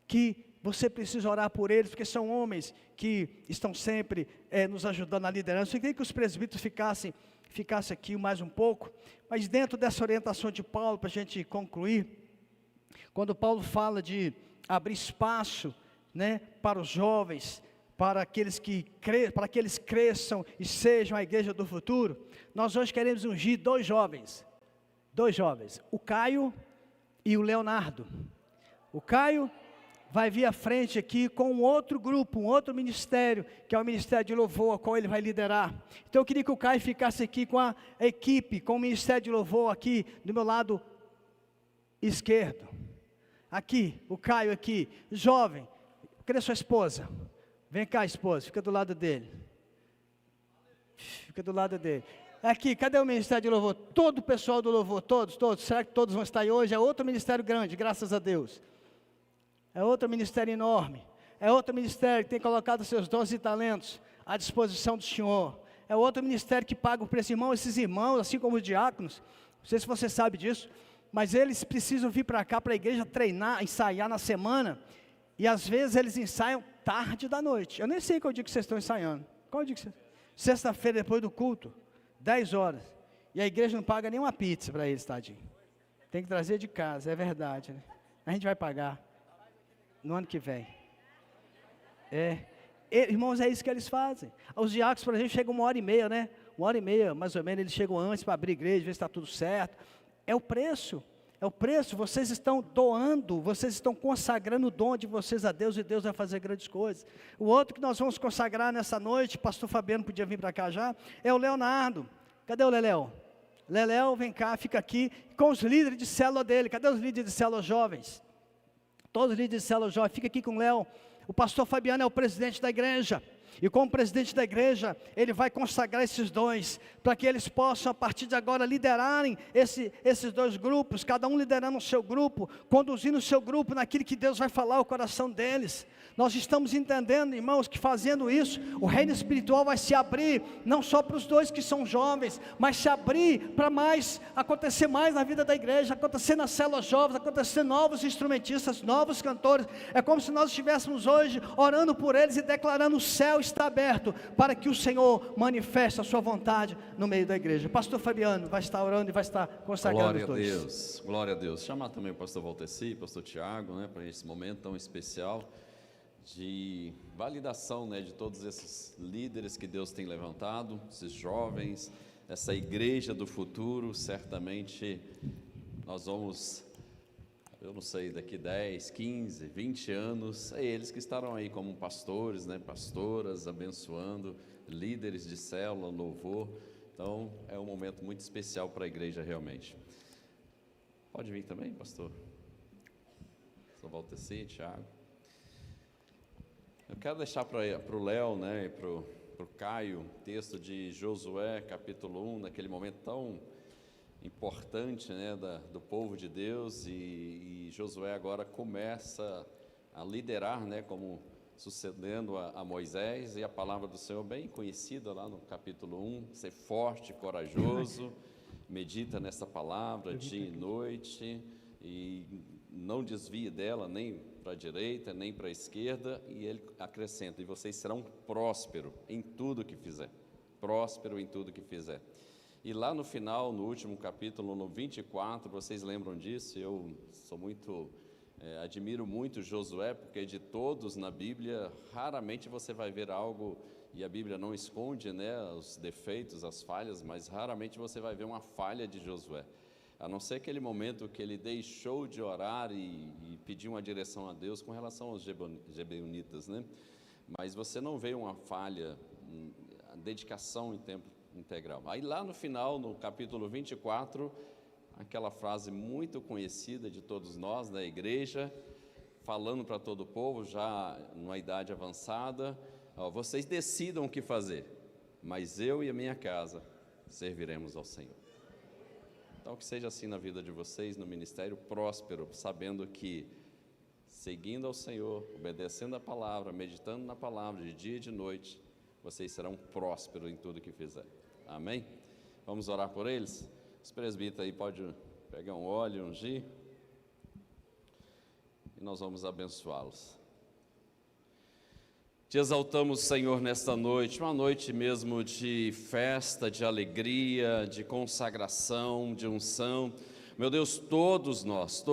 que você precisa orar por eles, porque são homens que estão sempre nos ajudando na liderança. Eu queria que os presbíteros ficassem aqui mais um pouco, mas dentro dessa orientação de Paulo, para a gente concluir, quando Paulo fala de abrir espaço, né, para os jovens, para que eles cresçam e sejam a igreja do futuro, nós hoje queremos ungir 2 jovens, o Caio e o Leonardo. O Caio vai vir à frente aqui com um outro grupo, um outro ministério, que é o ministério de louvor, a qual ele vai liderar. Então eu queria que o Caio ficasse aqui com a equipe, com o ministério de louvor aqui, do meu lado esquerdo. Aqui, o Caio aqui, jovem, cadê sua esposa? Vem cá, esposa, fica do lado dele. Aqui, cadê o ministério de louvor? Todo o pessoal do louvor, todos, será que todos vão estar aí hoje? É outro ministério grande, graças a Deus. É outro ministério enorme. É outro ministério que tem colocado seus dons e talentos à disposição do Senhor. É outro ministério que paga o preço. Irmão, esses irmãos, assim como os diáconos, não sei se você sabe disso, mas eles precisam vir para cá, para a igreja, treinar, ensaiar na semana, e às vezes eles ensaiam tarde da noite. Eu nem sei qual dia que vocês estão ensaiando. Qual dia que vocês... Sexta-feira, depois do culto, 10 horas, e a igreja não paga nem uma pizza para eles, tadinho. Tem que trazer de casa, é verdade, né? A gente vai pagar no ano que vem. Irmãos, é isso que eles fazem. Os diáconos, por exemplo, chegam 1h30, né? 1h30, mais ou menos, eles chegam antes para abrir a igreja, ver se está tudo certo. É o preço, vocês estão doando, vocês estão consagrando o dom de vocês a Deus, e Deus vai fazer grandes coisas. O outro que nós vamos consagrar nessa noite, pastor Fabiano podia vir para cá já, é o Leonardo. Cadê o Leléo? Leléo, vem cá, fica aqui, com os líderes de célula dele. Cadê os líderes de célula jovens? Todos os líderes de célula jovens, fica aqui com o Léo. O pastor Fabiano é o presidente da igreja, e como presidente da igreja, ele vai consagrar esses dons, para que eles possam a partir de agora liderarem esses 2 grupos, cada um liderando o seu grupo, conduzindo o seu grupo naquilo que Deus vai falar ao coração deles. Nós estamos entendendo, irmãos, que fazendo isso, o reino espiritual vai se abrir, não só para os 2 que são jovens, mas se abrir para acontecer mais na vida da igreja, acontecer nas células jovens, acontecer novos instrumentistas, novos cantores. É como se nós estivéssemos hoje orando por eles e declarando: o céu está aberto para que o Senhor manifeste a sua vontade no meio da igreja. O pastor Fabiano vai estar orando e vai estar consagrando os 2. Glória a Deus. Chamar também o pastor Valteci, o pastor Tiago, né, para esse momento tão especial de validação, né, de todos esses líderes que Deus tem levantado, esses jovens, essa igreja do futuro. Certamente nós vamos, eu não sei, daqui 10, 15, 20 anos, é eles que estarão aí como pastores, né, pastoras, abençoando, líderes de célula, louvor. Então é um momento muito especial para a igreja realmente. Pode vir também, pastor? Pastor Valteci, Tiago. Eu quero deixar para o Léo, né, e para o Caio, texto de Josué, capítulo 1, naquele momento tão importante, né, do povo de Deus, e Josué agora começa a liderar, né, como sucedendo a Moisés, e a palavra do Senhor bem conhecida lá no capítulo 1, ser forte, corajoso, medita nessa palavra dia e noite, e não desvie dela nem para a direita, nem para a esquerda, e ele acrescenta: e vocês serão prósperos em tudo que fizer. Próspero em tudo que fizer. E lá no final, no último capítulo, no 24, vocês lembram disso? Eu sou muito, admiro muito Josué, porque de todos na Bíblia, raramente você vai ver algo, e a Bíblia não esconde, né, os defeitos, as falhas, mas raramente você vai ver uma falha de Josué. A não ser aquele momento que ele deixou de orar e pedir uma direção a Deus com relação aos Gibeonitas, né? Mas você não vê uma falha, a dedicação em tempo integral. Aí lá no final, no capítulo 24, aquela frase muito conhecida de todos nós da igreja, falando para todo o povo, já numa idade avançada, vocês decidam o que fazer, mas eu e a minha casa serviremos ao Senhor. Então que seja assim na vida de vocês, no ministério próspero, sabendo que seguindo ao Senhor, obedecendo a palavra, meditando na palavra de dia e de noite, vocês serão prósperos em tudo que fizerem. Amém? Vamos orar por eles? Os presbíteros aí podem pegar um óleo, ungir, e nós vamos abençoá-los. Te exaltamos, Senhor, nesta noite, uma noite mesmo de festa, de alegria, de consagração, de unção. Meu Deus, todos nós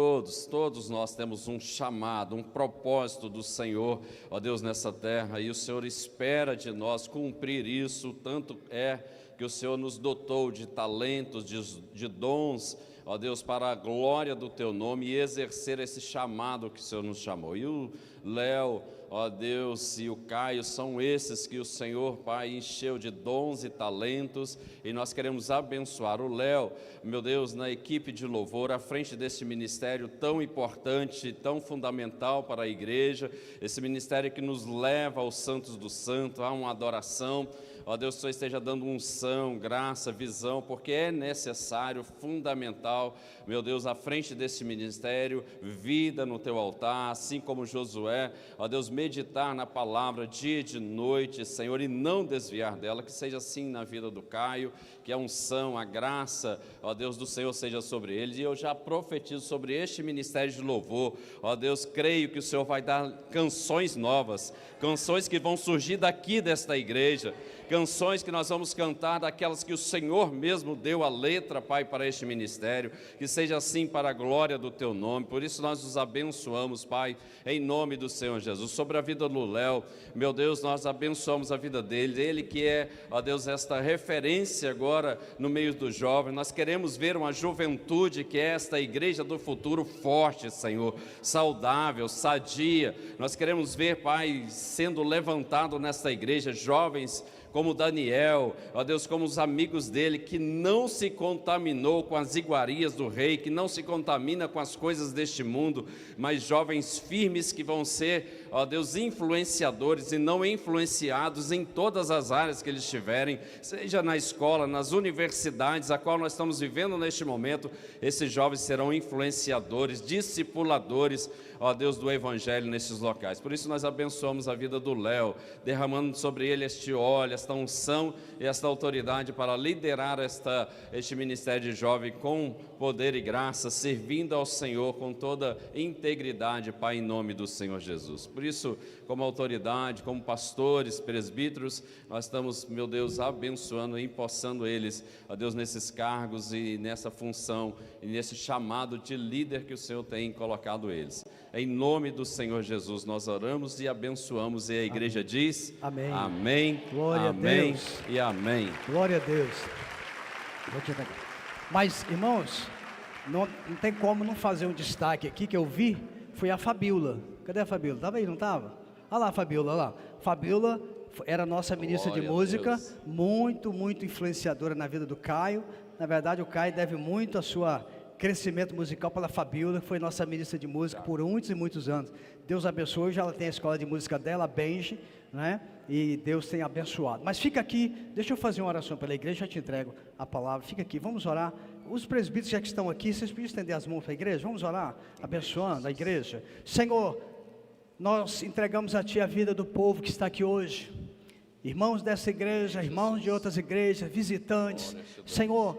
temos um chamado, um propósito do Senhor, ó Deus, nessa terra, e o Senhor espera de nós cumprir isso, tanto é que o Senhor nos dotou de talentos, de dons, ó Deus, para a glória do Teu nome e exercer esse chamado que o Senhor nos chamou. E o Léo, ó Deus, e o Caio são esses que o Senhor, Pai, encheu de dons e talentos, e nós queremos abençoar o Léo, meu Deus, na equipe de louvor, à frente desse ministério tão importante, tão fundamental para a igreja, esse ministério que nos leva aos santos do santo, a uma adoração. Ó Deus, que o Senhor esteja dando unção, graça, visão, porque é necessário, fundamental, meu Deus, à frente desse ministério, vida no Teu altar, assim como Josué, ó Deus, meditar na palavra dia e de noite, Senhor, e não desviar dela, que seja assim na vida do Caio, que a unção, a graça, ó Deus, do Senhor seja sobre eles, e eu já profetizo sobre este ministério de louvor, ó Deus, creio que o Senhor vai dar canções novas, canções que vão surgir daqui desta igreja, canções que nós vamos cantar, daquelas que o Senhor mesmo deu a letra, Pai, para este ministério, que seja assim para a glória do Teu nome. Por isso nós os abençoamos, Pai, em nome do Senhor Jesus. Sobre a vida do Léo, meu Deus, nós abençoamos a vida dele, ele que é, ó Deus, esta referência agora no meio dos jovens. Nós queremos ver uma juventude que é esta igreja do futuro forte, Senhor, saudável, sadia. Nós queremos ver, Pai, sendo levantado nesta igreja, jovens como Daniel, ó Deus, como os amigos dele, que não se contaminou com as iguarias do rei, que não se contamina com as coisas deste mundo, mas jovens firmes que vão ser, ó Deus, influenciadores e não influenciados em todas as áreas que eles estiverem, seja na escola, nas universidades, a qual nós estamos vivendo neste momento, esses jovens serão influenciadores, discipuladores, ó Deus, do Evangelho nesses locais. Por isso nós abençoamos a vida do Léo, derramando sobre ele este óleo, esta unção e esta autoridade para liderar este ministério de jovem com poder e graça, servindo ao Senhor com toda integridade, Pai, em nome do Senhor Jesus. Por isso, como autoridade, como pastores, presbíteros, nós estamos, meu Deus, abençoando e empossando eles, ó Deus, nesses cargos e nessa função e nesse chamado de líder que o Senhor tem colocado eles. Em nome do Senhor Jesus, nós oramos e abençoamos, e a igreja diz: Amém. Amém, Glória amém a Deus. e amém. Glória a Deus. Mas, irmãos, não tem como não fazer um destaque aqui, que eu vi, foi a Fabíola. Cadê a Fabíola? Estava aí, não estava? Olha lá a Fabíola, olha lá. Fabíola era nossa ministra de Glória a música, Deus. muito influenciadora na vida do Caio. Na verdade, o Caio deve muito a sua crescimento musical pela Fabíola, que foi nossa ministra de música por muitos e muitos anos. Deus abençoe, hoje ela tem a escola de música dela, a Benji, né? E Deus tem abençoado. Mas fica aqui, deixa eu fazer uma oração pela igreja, já te entrego a palavra. Fica aqui, vamos orar. Os presbíteros já que estão aqui, vocês podiam estender as mãos para a igreja? Vamos orar, abençoando a igreja. Senhor, nós entregamos a Ti a vida do povo que está aqui hoje. Irmãos dessa igreja, irmãos de outras igrejas, visitantes. Senhor,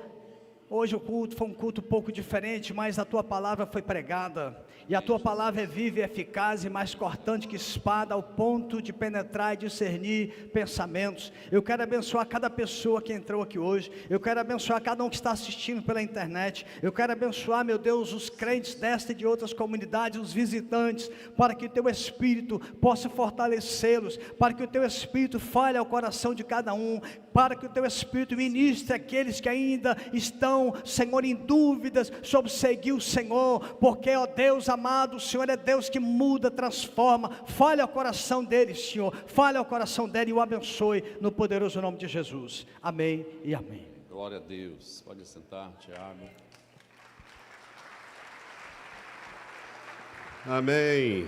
Hoje o culto foi um culto um pouco diferente, mas a tua palavra foi pregada, e a tua palavra é viva e eficaz e mais cortante que espada, ao ponto de penetrar e discernir pensamentos. Eu quero abençoar cada pessoa que entrou aqui hoje, eu quero abençoar cada um que está assistindo pela internet, eu quero abençoar, meu Deus, os crentes desta e de outras comunidades, os visitantes, para que o teu Espírito possa fortalecê-los, para que o teu Espírito fale ao coração de cada um, para que o teu Espírito ministre aqueles que ainda estão, Senhor, em dúvidas sobre seguir o Senhor, porque, ó Deus amado, o Senhor é Deus que muda, transforma. Fale ao coração deles, Senhor, fale ao coração dele e o abençoe no poderoso nome de Jesus. Amém e amém. Glória a Deus. Pode sentar, Tiago. Amém.